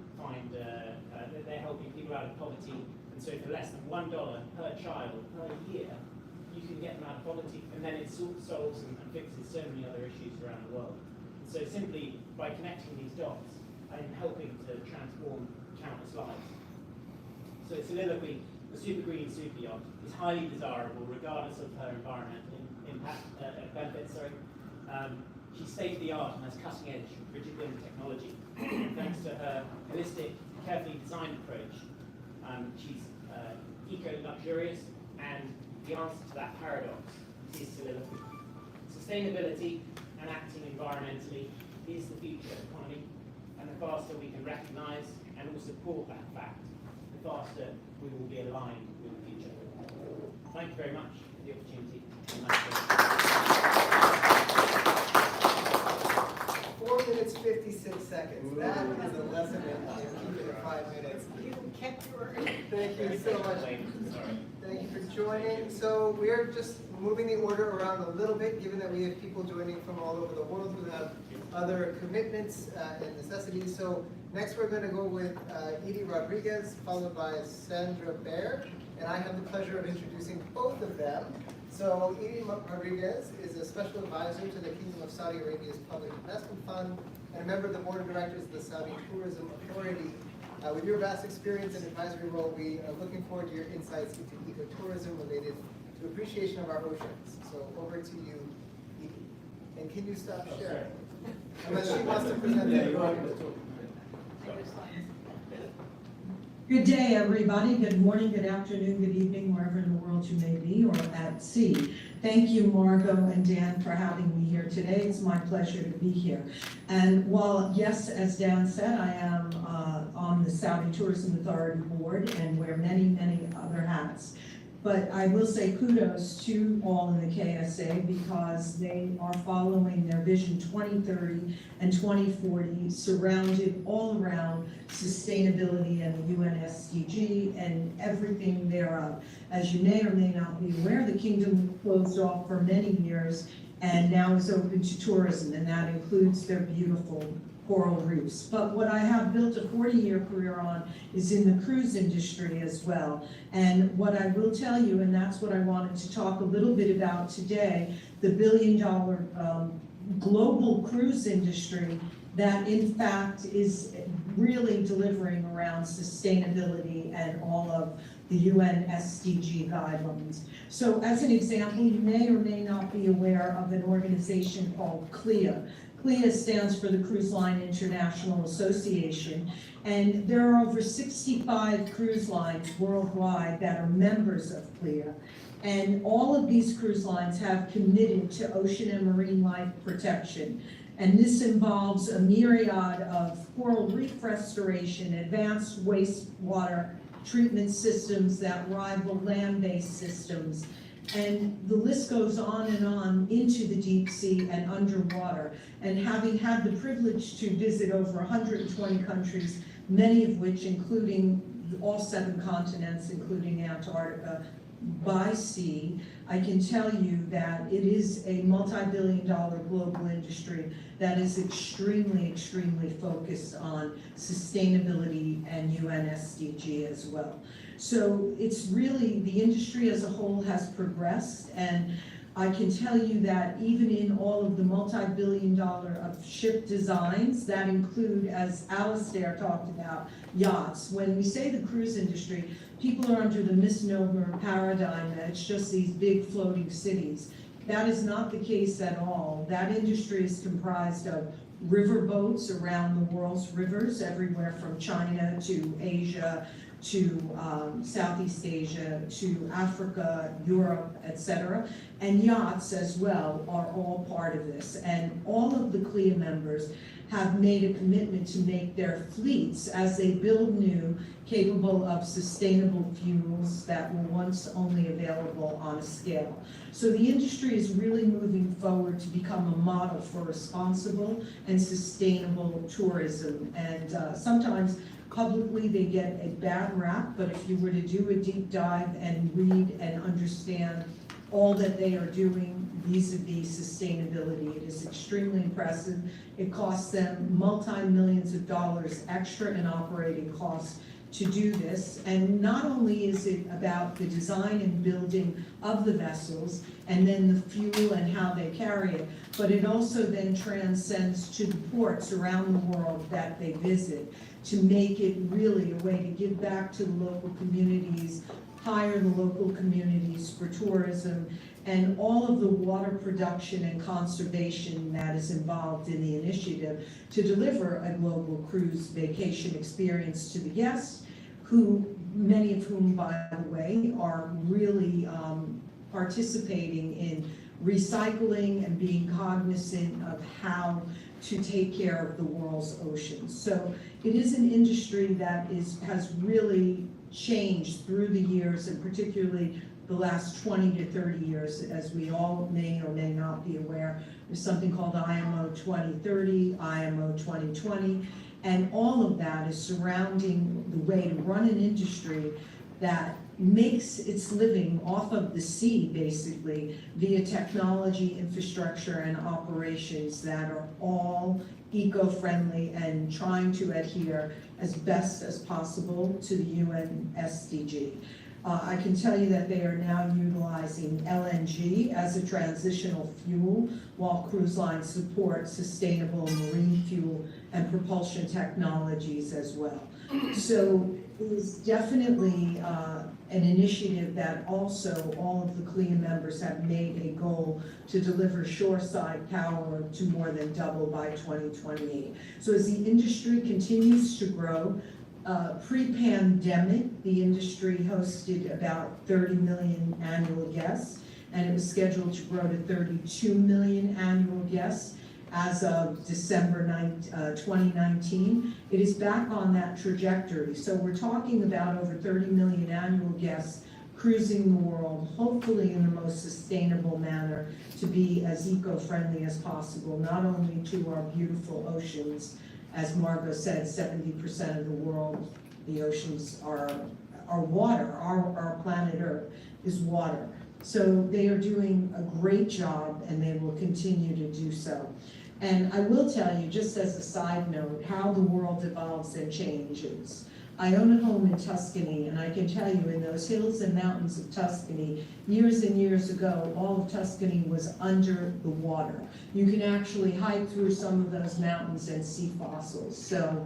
they're helping people out of poverty, and so for less than $1 per child per year, you can get them out of poverty, and then it solves and fixes so many other issues around the world. And so simply by connecting these dots, I'm helping to transform countless lives. So Soliloquy, the super green super yacht, is highly desirable regardless of her environmental benefits. She's state-of-the-art and has cutting-edge rigid limb technology. Thanks to her holistic, carefully designed approach, she's eco-luxurious, and the answer to that paradox is Soliloquy. Sustainability and acting environmentally is the future economy, and the faster we can recognise and all support that fact, the faster we will be aligned with the future. Thank you very much for the opportunity. 4 minutes, 56 seconds. That is a lesson in keeping it 5 minutes. You kept your word. Thank you so much. Thank you for joining. So we're just moving the order around a little bit, given that we have people joining from all over the world who have other commitments and necessities. So next we're going to go with Edie Rodriguez, followed by Sandra Baer. And I have the pleasure of introducing both of them. So Edie Rodriguez is a special advisor to the Kingdom of Saudi Arabia's Public Investment Fund and a member of the board of directors of the Saudi Tourism Authority. With your vast experience and advisory role, we are looking forward to your insights into ecotourism related to appreciation of our oceans. So over to you, Edie. And can you stop sharing? Unless she wants to present that. Good day, everybody. Good morning, good afternoon, good evening, wherever in the world you may be or at sea. Thank you, Margot and Dan, for having me here today. It's my pleasure to be here. And while, yes, as Dan said, I am on the Saudi Tourism Authority Board and wear many, many other hats. But I will say kudos to all in the KSA because they are following their Vision 2030 and 2040, surrounded all around sustainability and the UN SDG and everything thereof. As you may or may not be aware, the kingdom closed off for many years and now is open to tourism, and that includes their beautiful coral reefs. But what I have built a 40-year career on is in the cruise industry as well. And what I will tell you, and that's what I wanted to talk a little bit about today, the billion-dollar global cruise industry that in fact is really delivering around sustainability and all of the UN SDG guidelines. So as an example, you may or may not be aware of an organization called CLIA. CLIA stands for the Cruise Line International Association, and there are over 65 cruise lines worldwide that are members of CLIA. And all of these cruise lines have committed to ocean and marine life protection. And this involves a myriad of coral reef restoration, advanced wastewater treatment systems that rival land-based systems. And the list goes on into the deep sea and underwater. And having had the privilege to visit over 120 countries, many of which including all 7 continents, including Antarctica, by sea, I can tell you that it is a multi-billion-dollar global industry that is extremely, extremely focused on sustainability and UN SDG as well. So it's really, the industry as a whole has progressed, and I can tell you that even in all of the multi-billion-dollar of ship designs that include, as Alistair talked about, yachts. When we say the cruise industry, people are under the misnomer paradigm that it's just these big floating cities. That is not the case at all. That industry is comprised of river boats around the world's rivers, everywhere from China to Asia to Southeast Asia, to Africa, Europe, etc. And yachts as well are all part of this. And all of the CLIA members have made a commitment to make their fleets, as they build new, capable of sustainable fuels that were once only available on a scale. So the industry is really moving forward to become a model for responsible and sustainable tourism. And sometimes publicly they get a bad rap, but if you were to do a deep dive and read and understand all that they are doing vis-a-vis sustainability, it is extremely impressive. It costs them multi-millions of dollars extra in operating costs to do this. And not only is it about the design and building of the vessels and then the fuel and how they carry it, but it also then transcends to the ports around the world that they visit to make it really a way to give back to the local communities, hire the local communities for tourism, and all of the water production and conservation that is involved in the initiative to deliver a global cruise vacation experience to the guests, who, many of whom, by the way, are really participating in recycling and being cognizant of how to take care of the world's oceans. So it is an industry that has really changed through the years, and particularly the last 20 to 30 years, as we all may or may not be aware. There's something called IMO 2030, IMO 2020, and all of that is surrounding the way to run an industry that makes its living off of the sea, basically, via technology, infrastructure, and operations that are all eco-friendly and trying to adhere as best as possible to the UN SDG. I can tell you that they are now utilizing LNG as a transitional fuel, while cruise lines support sustainable marine fuel and propulsion technologies as well. So it is definitely an initiative that also all of the CLIA members have made a goal to deliver shoreside power to more than double by 2028. So as the industry continues to grow, pre-pandemic, the industry hosted about 30 million annual guests, and it was scheduled to grow to 32 million annual guests as of December 2019. It is back on that trajectory. So we're talking about over 30 million annual guests cruising the world, hopefully in the most sustainable manner, to be as eco-friendly as possible, not only to our beautiful oceans. As Margot said, 70% of the world, the oceans are water. Our planet Earth is water. So they are doing a great job, and they will continue to do so. And I will tell you, just as a side note, how the world evolves and changes. I own a home in Tuscany, and I can tell you, in those hills and mountains of Tuscany, years and years ago, all of Tuscany was under the water. You can actually hike through some of those mountains and see fossils. So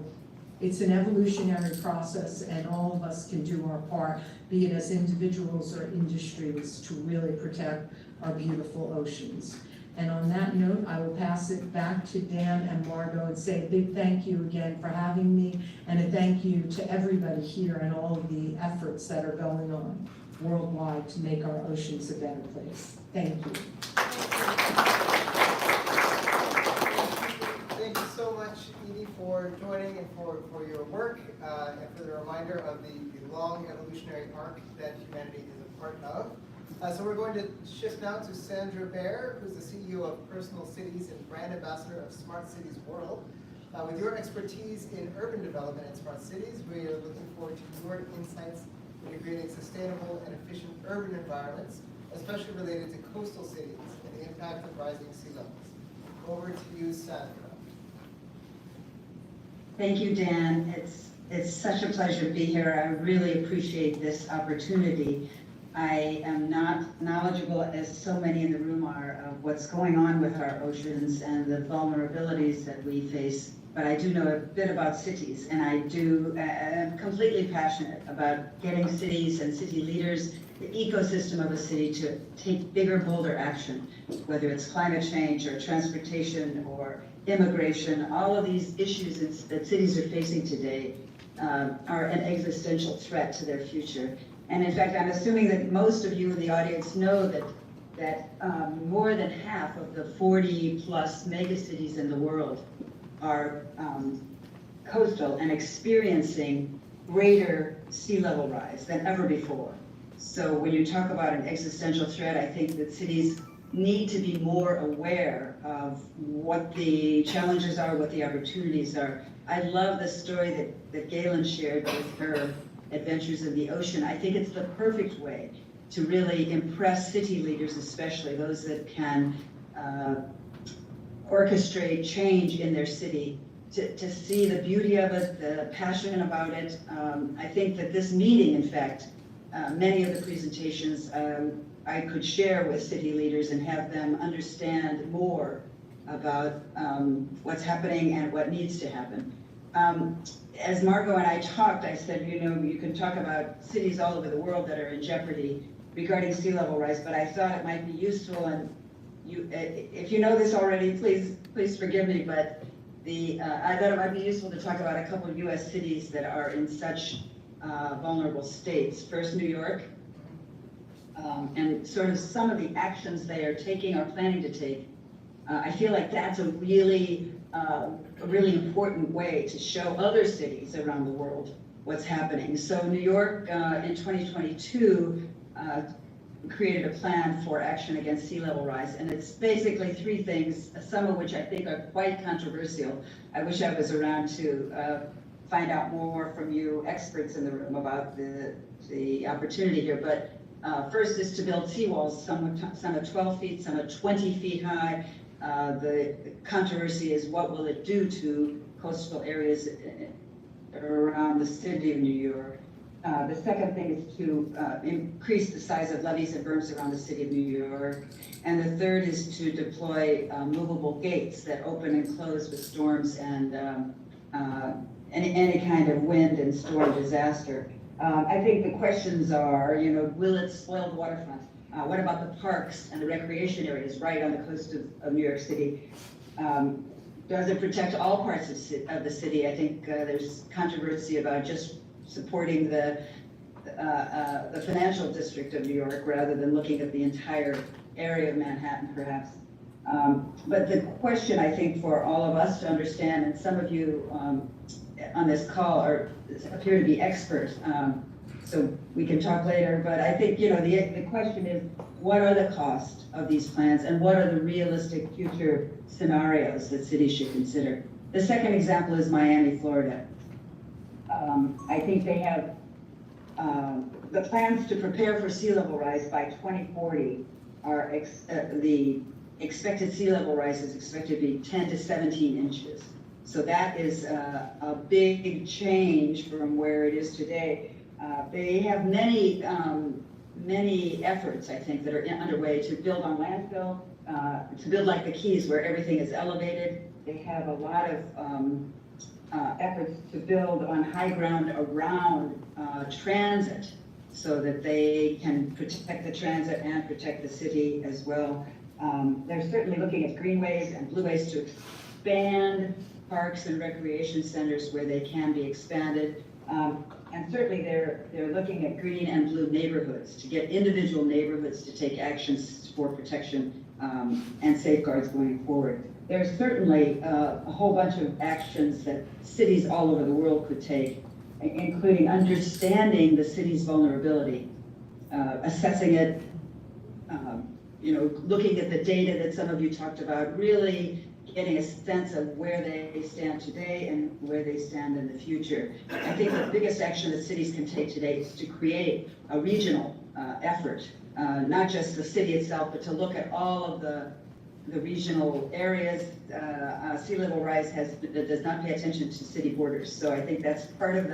it's an evolutionary process, and all of us can do our part, be it as individuals or industries, to really protect our beautiful oceans. And on that note, I will pass it back to Dan and Margot and say a big thank you again for having me, and a thank you to everybody here and all of the efforts that are going on worldwide to make our oceans a better place. Thank you. Thank you so much, Edie, for joining and for your work, and for the reminder of the long evolutionary arc that humanity is a part of. So we're going to shift now to Sandra Baer, who's the CEO of Personal Cities and Brand Ambassador of Smart Cities World. With your expertise in urban development and smart cities, we are looking forward to your insights into creating sustainable and efficient urban environments, especially related to coastal cities and the impact of rising sea levels. Over to you, Sandra. Thank you, Dan. It's such a pleasure to be here. I really appreciate this opportunity. I am not knowledgeable, as so many in the room are, of what's going on with our oceans and the vulnerabilities that we face, but I do know a bit about cities, and I'm completely passionate about getting cities and city leaders, the ecosystem of a city, to take bigger, bolder action, whether it's climate change or transportation or immigration. All of these issues that cities are facing today are an existential threat to their future. And in fact, I'm assuming that most of you in the audience know that more than half of the 40+ megacities in the world are coastal and experiencing greater sea level rise than ever before. So when you talk about an existential threat, I think that cities need to be more aware of what the challenges are, what the opportunities are. I love the story that Galen shared with her adventures in the ocean. I think it's the perfect way to really impress city leaders, especially those that can orchestrate change in their city, to see the beauty of it, the passion about it. I think that this meeting, in fact, many of the presentations I could share with city leaders and have them understand more about what's happening and what needs to happen. As Margot and I talked, I said, you know, you can talk about cities all over the world that are in jeopardy regarding sea level rise, but I thought it might be useful, and if you know this already, please forgive me, but I thought it might be useful to talk about a couple of US cities that are in such vulnerable states. First, New York, and sort of some of the actions they are taking or planning to take. I feel like that's a really important way to show other cities around the world what's happening. So New York in 2022 created a plan for action against sea level rise, and it's basically three things, some of which I think are quite controversial. I wish I was around to find out more from you experts in the room about the opportunity here, but first is to build seawalls, some are 12 feet, some are 20 feet high. The controversy is what will it do to coastal areas around the city of New York. The second thing is to increase the size of levees and berms around the city of New York. And the third is to deploy movable gates that open and close with storms and any kind of wind and storm disaster. I think the questions are, you know, will it spoil the waterfront? What about the parks and the recreation areas right on the coast of New York City? Does it protect all parts of the city? I think there's controversy about just supporting the financial district of New York rather than looking at the entire area of Manhattan, perhaps. But the question, I think, for all of us to understand, and some of you on this call appear to be experts, so we can talk later, but I think, you know, the question is, what are the costs of these plans and what are the realistic future scenarios that cities should consider? The second example is Miami, Florida. I think they have the plans to prepare for sea level rise by 2040 are the expected sea level rise is expected to be 10 to 17 inches. So that is a big change from where it is today. They have many efforts, I think, that are underway to build on landfill, to build like the Keys where everything is elevated. They have a lot of efforts to build on high ground around transit so that they can protect the transit and protect the city as well. They're certainly looking at greenways and blueways to expand parks and recreation centers where they can be expanded. And certainly they're looking at green and blue neighborhoods to get individual neighborhoods to take actions for protection and safeguards going forward. There's certainly a whole bunch of actions that cities all over the world could take, including understanding the city's vulnerability, assessing it, you know, looking at the data that some of you talked about, really getting a sense of where they stand today and where they stand in the future. I think the biggest action that cities can take today is to create a regional effort, not just the city itself, but to look at all of the regional areas. Sea level rise does not pay attention to city borders, so I think that's part of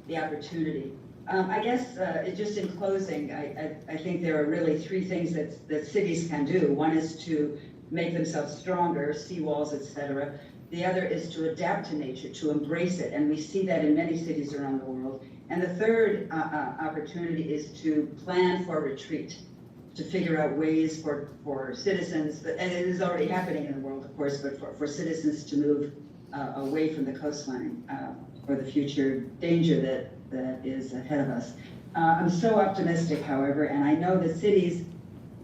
the opportunity. I guess just in closing, I think there are really three things that cities can do. One is to make themselves stronger, seawalls, etc. The other is to adapt to nature, to embrace it, and we see that in many cities around the world. And the third opportunity is to plan for retreat, to figure out ways for citizens, and it is already happening in the world, of course, but for citizens to move away from the coastline or the future danger that is ahead of us. I'm so optimistic, however, and I know the cities,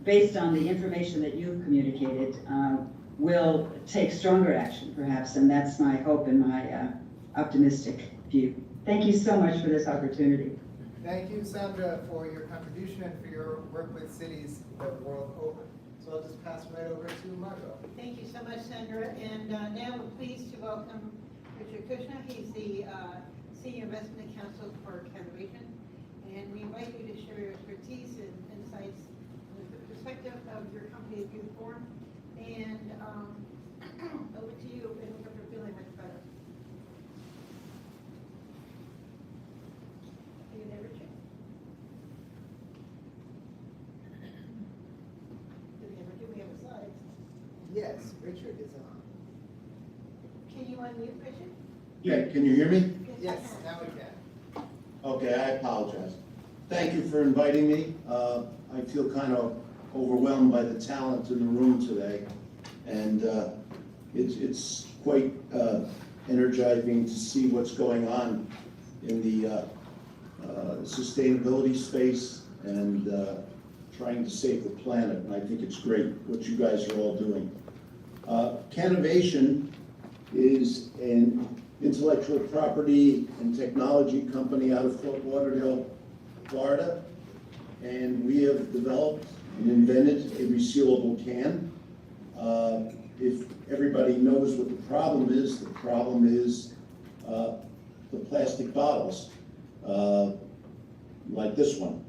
based on the information that you've communicated, will take stronger action perhaps, and that's my hope and my optimistic view. Thank you so much for this opportunity. Thank you, Sandra, for your contribution and for your work with cities the world over. So I'll just pass right over to Margot. Thank you so much, Sandra. And now we're pleased to welcome Richard Kushner. He's the Senior Investment Counsel for Conservation. And we invite you to share your expertise and insights from the perspective of your company that you formed. And over to you, and we hope you're feeling much better. Are you there, Richard? Do we have a slide? Yes, Richard is on. Can you unmute, Richard? Yeah, can you hear me? Yes, now we can. Okay, I apologize. Thank you for inviting me. I feel kind of overwhelmed by the talent in the room today. And it's quite energizing to see what's going on in the sustainability space and trying to save the planet. And I think it's great what you guys are all doing. Canovation is an intellectual property and technology company out of Fort Lauderdale, Florida. And we have developed and invented a resealable can. If everybody knows what the problem is the plastic bottles, like this one.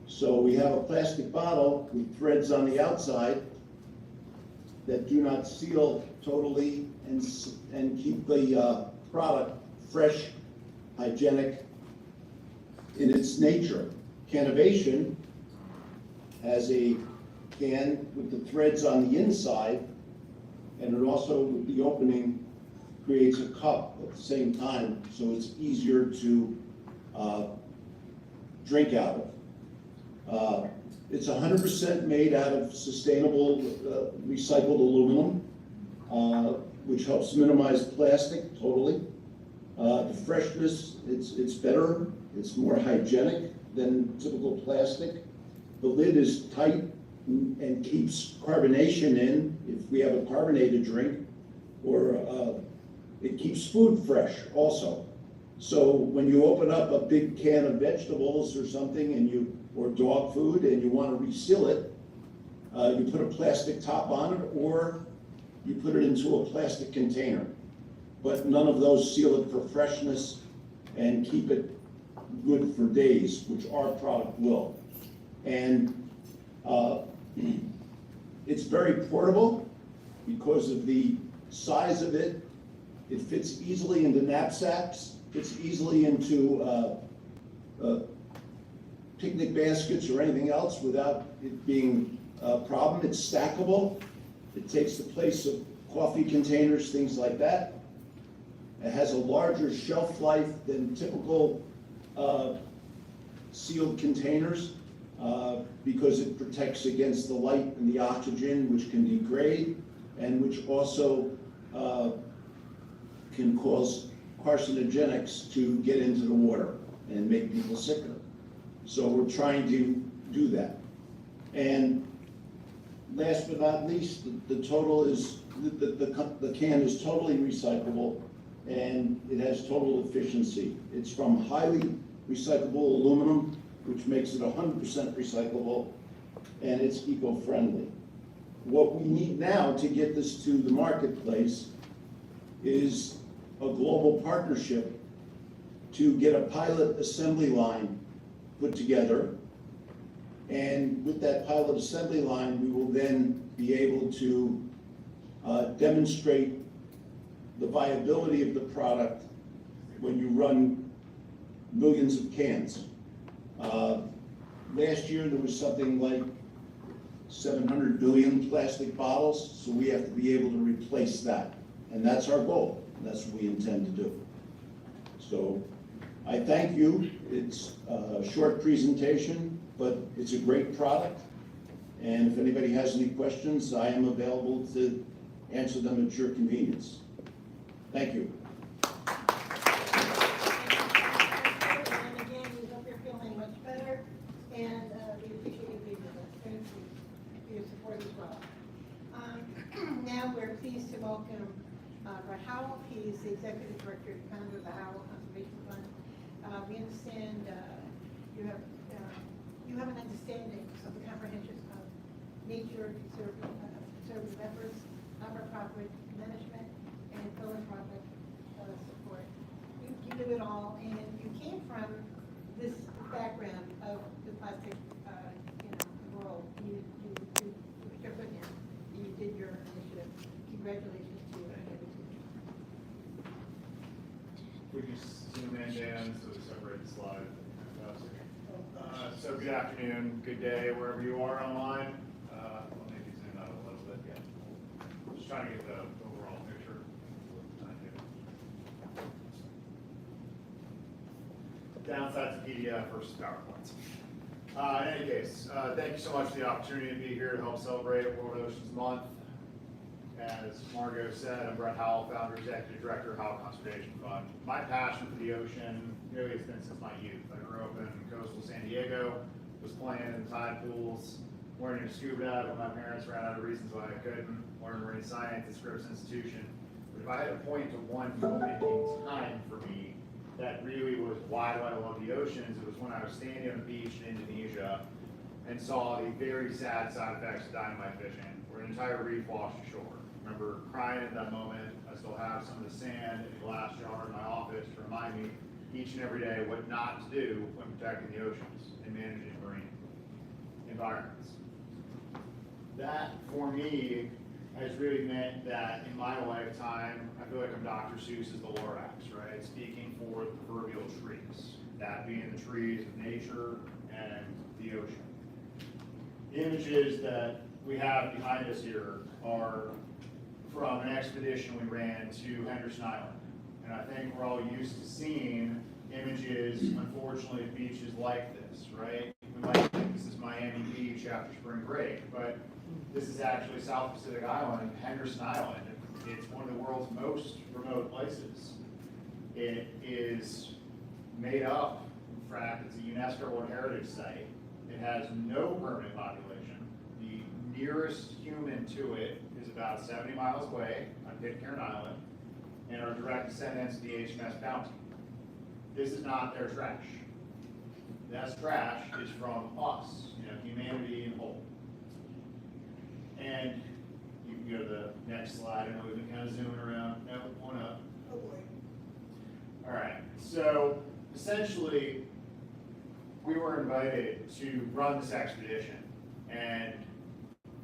So we have a plastic bottle with threads on the outside that do not seal totally and keep the product fresh, hygienic in its nature. Canovation has a can with the threads on the inside, and it also, with the opening, creates a cup at the same time, so it's easier to drink out of. It's 100% made out of sustainable recycled aluminum, which helps minimize plastic totally. The freshness, it's better, it's more hygienic than typical plastic. The lid is tight and keeps carbonation in if we have a carbonated drink, or it keeps food fresh also. So when you open up a big can of vegetables or something or dog food and you want to reseal it, you put a plastic top on it or you put it into a plastic container. But none of those seal it for freshness and keep it good for days, which our product will. And it's very portable because of the size of it. It fits easily into knapsacks, fits easily into picnic baskets or anything else without it being a problem. It's stackable. It takes the place of coffee containers, things like that. It has a larger shelf life than typical sealed containers because it protects against the light and the oxygen, which can degrade and which also can cause carcinogenics to get into the water and make people sicker. So we're trying to do that. And last but not least, the total is, the can is totally recyclable and it has total efficiency. It's from highly recyclable aluminum, which makes it 100% recyclable, and it's eco-friendly. What we need now to get this to the marketplace is a global partnership to get a pilot assembly line put together. And with that pilot assembly line, we will then be able to demonstrate the viability of the product when you run millions of cans. Last year, there was something like 700 billion plastic bottles, so we have to be able to replace that. And that's our goal, and that's what we intend to do. So I thank you. It's a short presentation, but it's a great product. And if anybody has any questions, I am available to answer them at your convenience. Thank you. And again, we hope you're feeling much better, and we appreciate you being with us. Thank you for your support as well. Now we're pleased to welcome Rahul. He's the Executive Director and founder of the Palau Conservation Fund. We understand you have an understanding of the comprehension of nature conservative efforts, not-for-profit management, and philanthropic support. You do it all, and you came from this background of the plastic, world. You put your foot in, and you did your initiative. Congratulations to you. We can zoom in, Dan, so we separate the slide. So good afternoon, good day, wherever you are online. I'll maybe zoom out a little bit, yeah. Just trying to get the overall picture. Downsides of PDF versus PowerPoints. In any case, thank you so much for the opportunity to be here to help celebrate World Oceans Month. As Margot said, I'm Brett Howell, founder, executive director of Howell Conservation Fund. My passion for the ocean really has been since my youth. I grew up in coastal San Diego, was playing in tide pools, learning to scuba dive when my parents ran out of reasons why I couldn't, learn marine science at Scripps Institution. But if I had to point to one moment in time for me that really was why do I love the oceans, it was when I was standing on a beach in Indonesia and saw the very sad side effects of dynamite fishing, where an entire reef washed ashore. I remember crying at that moment. I still have some of the sand in a glass jar in my office to remind me each and every day what not to do when protecting the oceans and managing marine environments. That, for me, has really meant that in my lifetime, I feel like I'm Dr. Seuss's The Lorax, right? Speaking for the proverbial trees, that being the trees of nature and the ocean. The images that we have behind us here are from an expedition we ran to Henderson Island. And I think we're all used to seeing images, unfortunately, of beaches like this, right? We might think this is Miami Beach after spring break, but this is actually South Pacific Island, Henderson Island. It's one of the world's most remote places. It is made up, in fact, it's a UNESCO World Heritage Site. It has no permanent population. The nearest human to it is about 70 miles away on Pitcairn Island, and our direct descendants of the HMS Bounty. This is not their trash. That trash is from us, humanity in whole. And you can go to the next slide. I know we've been kind of zooming around. No, one up. Oh boy. All right, so essentially, we were invited to run this expedition, and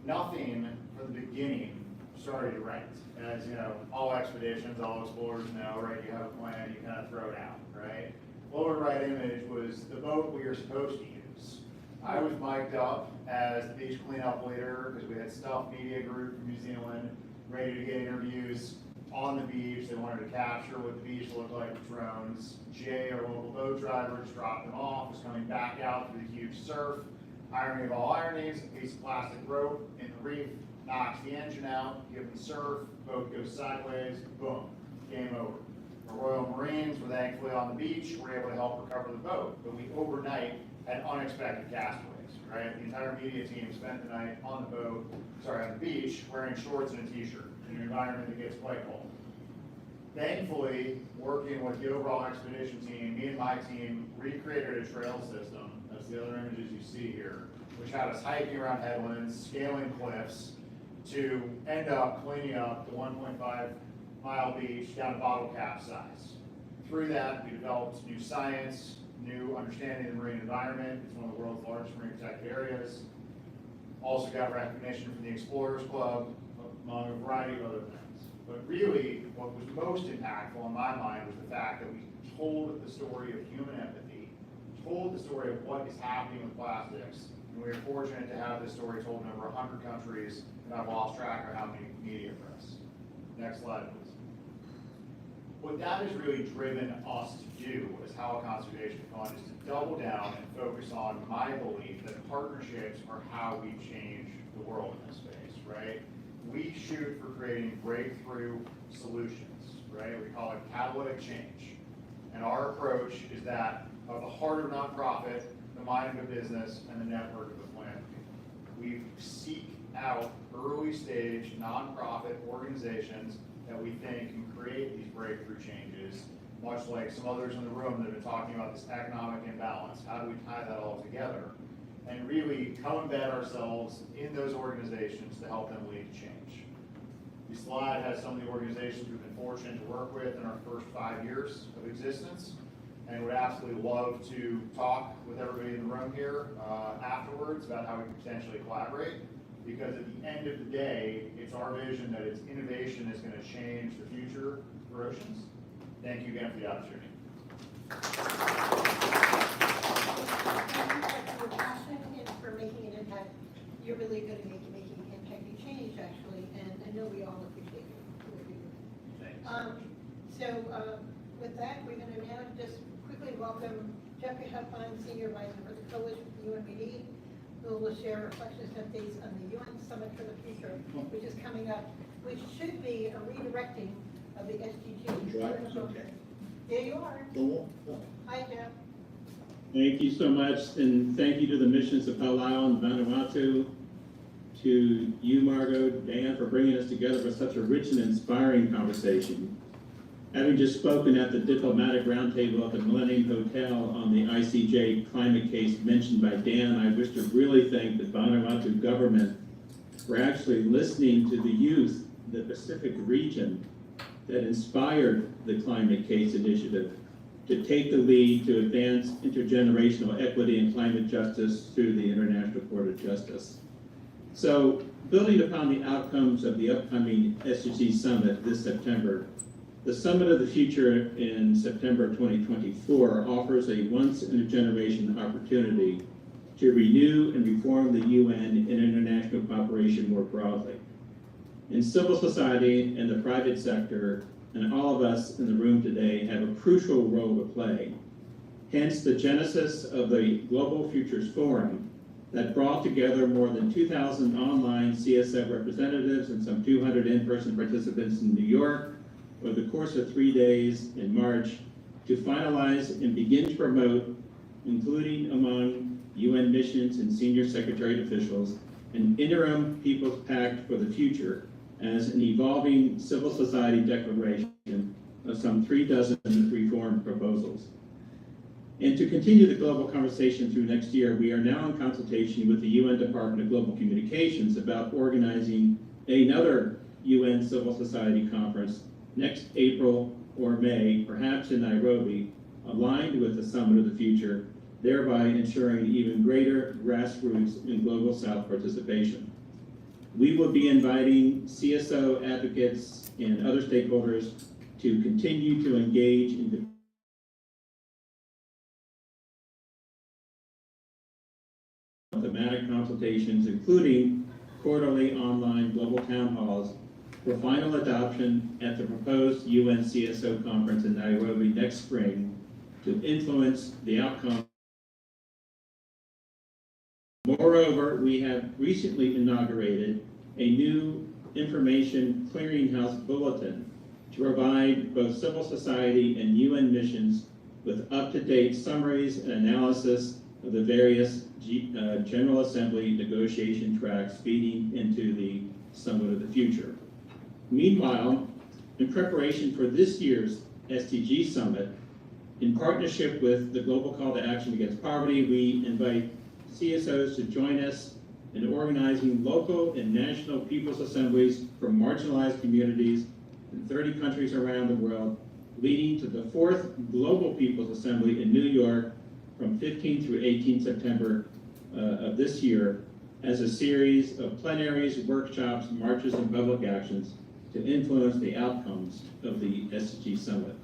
nothing from the beginning started right. As all expeditions, all explorers know, right? You have a plan, you kind of throw it out, right? Lower right image was the boat we were supposed to use. I was mic'd up as the beach cleanup leader because we had Stuff Media Group from New Zealand ready to get interviews on the beach. They wanted to capture what the beach looked like with drones. Jay, our local boat driver, just dropped them off, was coming back out through the huge surf. Irony of all ironies, a piece of plastic rope in the reef knocks the engine out, give them surf, boat goes sideways, boom, game over. The Royal Marines were thankfully on the beach, were able to help recover the boat, but we overnight had unexpected castaways, right? The entire media team spent the night on the beach, wearing shorts and a t-shirt in an environment that gets quite cold. Thankfully, working with the overall expedition team, me and my team recreated a trail system, that's the other images you see here, which had us hiking around headlands, scaling cliffs, to end up cleaning up the 1.5 mile beach down to bottle cap size. Through that, we developed new science, new understanding of the marine environment. It's one of the world's largest marine protected areas. Also got recognition from the Explorers Club, among a variety of other things. But really, what was most impactful in my mind was the fact that we told the story of human empathy, told the story of what is happening with plastics, and we are fortunate to have this story told in over 100 countries, and I've lost track of how many media press. Next slide, please. What that has really driven us to do as Howell Conservation Fund is to double down and focus on my belief that partnerships are how we change the world in this space, right? We shoot for creating breakthrough solutions, right? We call it catalytic change. And our approach is that of the heart of nonprofit, the mind of the business, and the network of the philanthropy. We seek out early stage nonprofit organizations that we think can create these breakthrough changes, much like some others in the room that have been talking about this economic imbalance. How do we tie that all together? And really co-embed ourselves in those organizations to help them lead change. The slide has some of the organizations we've been fortunate to work with in our first 5 years of existence, and would absolutely love to talk with everybody in the room here afterwards about how we can potentially collaborate, because at the end of the day, it's our vision that it's innovation that's going to change the future for oceans. Thank you again for the opportunity. Your passion and for making an impact. You're really good at making an impact and change, actually, and I know we all appreciate what you're doing. Thanks. With that, we're going to now just quickly welcome Jeffrey Huffine, Senior Advisor for the Coalition for UNBD, who will share reflections and updates on the UN Summit for the Future, which is coming up, which should be a redirecting of the SDGs. Okay. There you are. Go on. Hi, Jeff. Thank you so much, and thank you to the missions of Palau and Vanuatu, to you, Margot, Dan, for bringing us together for such a rich and inspiring conversation. Having just spoken at the diplomatic roundtable at the Millennium Hotel on the ICJ climate case mentioned by Dan, I wish to really thank the Vanuatu government for actually listening to the youth, the Pacific region, that inspired the climate case initiative to take the lead to advance intergenerational equity and climate justice through the International Court of Justice. So, building upon the outcomes of the upcoming SDG Summit this September, the Summit of the Future in September 2024 offers a once-in-a-generation opportunity to renew and reform the UN and international cooperation more broadly. In civil society and the private sector, and all of us in the room today have a crucial role to play. Hence the genesis of the Global Futures Forum that brought together more than 2,000 online CSF representatives and some 200 in-person participants in New York over the course of 3 days in March to finalize and begin to promote, including among UN missions and senior secretariat officials, an interim People's Pact for the Future as an evolving civil society declaration of some 36 reform proposals. And to continue the global conversation through next year, we are now in consultation with the UN Department of Global Communications about organizing another UN civil society conference next April or May, perhaps in Nairobi, aligned with the Summit of the Future, thereby ensuring even greater grassroots and global South participation. We will be inviting CSO advocates and other stakeholders to continue to engage in thematic consultations, including quarterly online global town halls for final adoption at the proposed UN CSO conference in Nairobi next spring to influence the outcome. Moreover, we have recently inaugurated a new information clearinghouse bulletin to provide both civil society and UN missions with up-to-date summaries and analysis of the various General Assembly negotiation tracks feeding into the Summit of the Future. Meanwhile, in preparation for this year's SDG Summit, in partnership with the Global Call to Action Against Poverty, we invite CSOs to join us in organizing local and national people's assemblies from marginalized communities in 30 countries around the world, leading to the 4th Global People's Assembly in New York from 15 through 18 September of this year as a series of plenaries, workshops, marches, and public actions to influence the outcomes of the SDG Summit.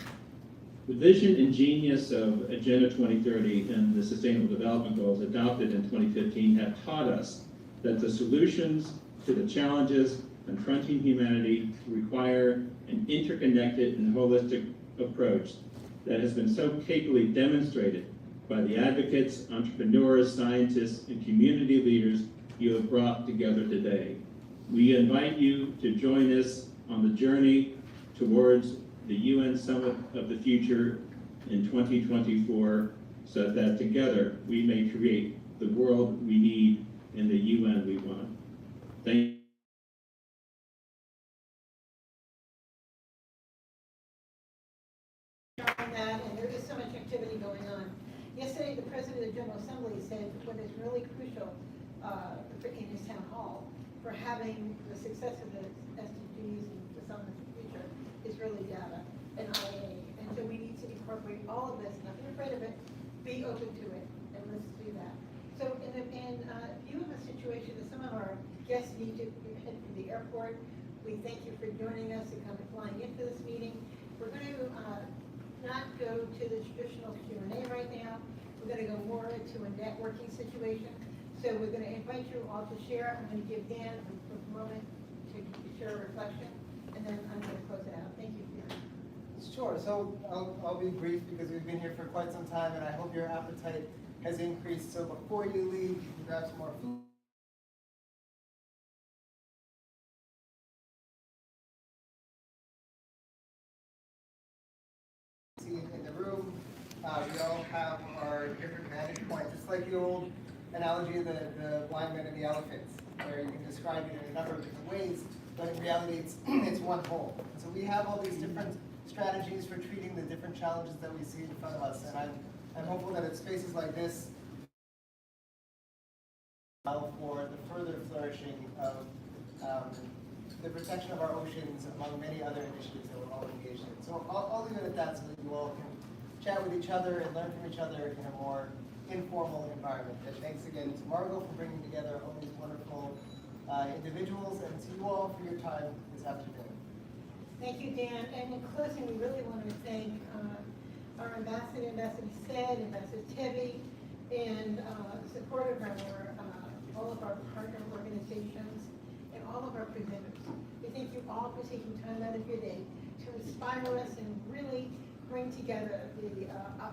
The vision and genius of Agenda 2030 and the Sustainable Development Goals adopted in 2015 have taught us that the solutions to the challenges confronting humanity require an interconnected and holistic approach that has been so capably demonstrated by the advocates, entrepreneurs, scientists, and community leaders you have brought together today. We invite you to join us on the journey towards the UN Summit of the Future in 2024 so that together we may create the world we need and the UN we want. Thank you. That, and there is so much activity going on. Yesterday, the President of the General Assembly said what is really crucial in his town hall for having the success of the SDGs and the Summit of the Future is really data and IA. And so we need to incorporate all of this, not be afraid of it, be open to it, and let's do that. So in view of a situation that some of our guests need to head from the airport, we thank you for joining us and coming flying into this meeting. We're going to not go to the traditional Q&A right now. We're going to go more into a networking situation. So we're going to invite you all to share. I'm going to give Dan a moment to share a reflection, and then I'm going to close it out. Thank you, Dan. Sure, so I'll be brief because we've been here for quite some time and I hope your appetite has increased. So before you leave, you can grab some more food. In the room, we all have our different vantage points. It's like the old analogy of the blind man and the elephants, where you can describe it in a number of different ways, but in reality it's one whole. So we have all these different strategies for treating the different challenges that we see in front of us, and I'm hopeful that at spaces like this allow for the further flourishing of the protection of our oceans, among many other initiatives that we're all engaged in. So I'll leave it at that so that you all can chat with each other and learn from each other in a more informal environment. And thanks again to Margot for bringing together all these wonderful individuals, and to you all for your time this afternoon. Thank you, Dan. And in closing, we really want to thank our Ambassador Said, Ambassador Tevi, and support of all of our partner organizations, and all of our presenters. We thank you all for taking time out of your day to inspire us and really bring together the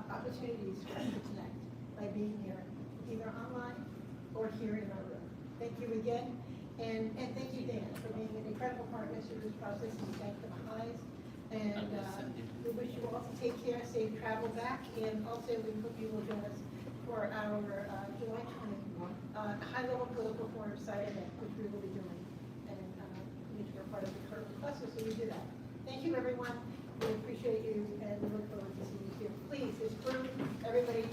opportunities for us to connect by being here, either online or here in our room. Thank you again, and thank you, Dan, for being an incredible partner through this process, and thank the Baha'is. And we wish you all to take care, safe travel back, and also we hope you will join us for our July 20 high-level political forum side event, which we will be doing. Which we're part of the current cluster, so we do that. Thank you, everyone. We appreciate you, and we look forward to seeing you here. Please, this group, everybody,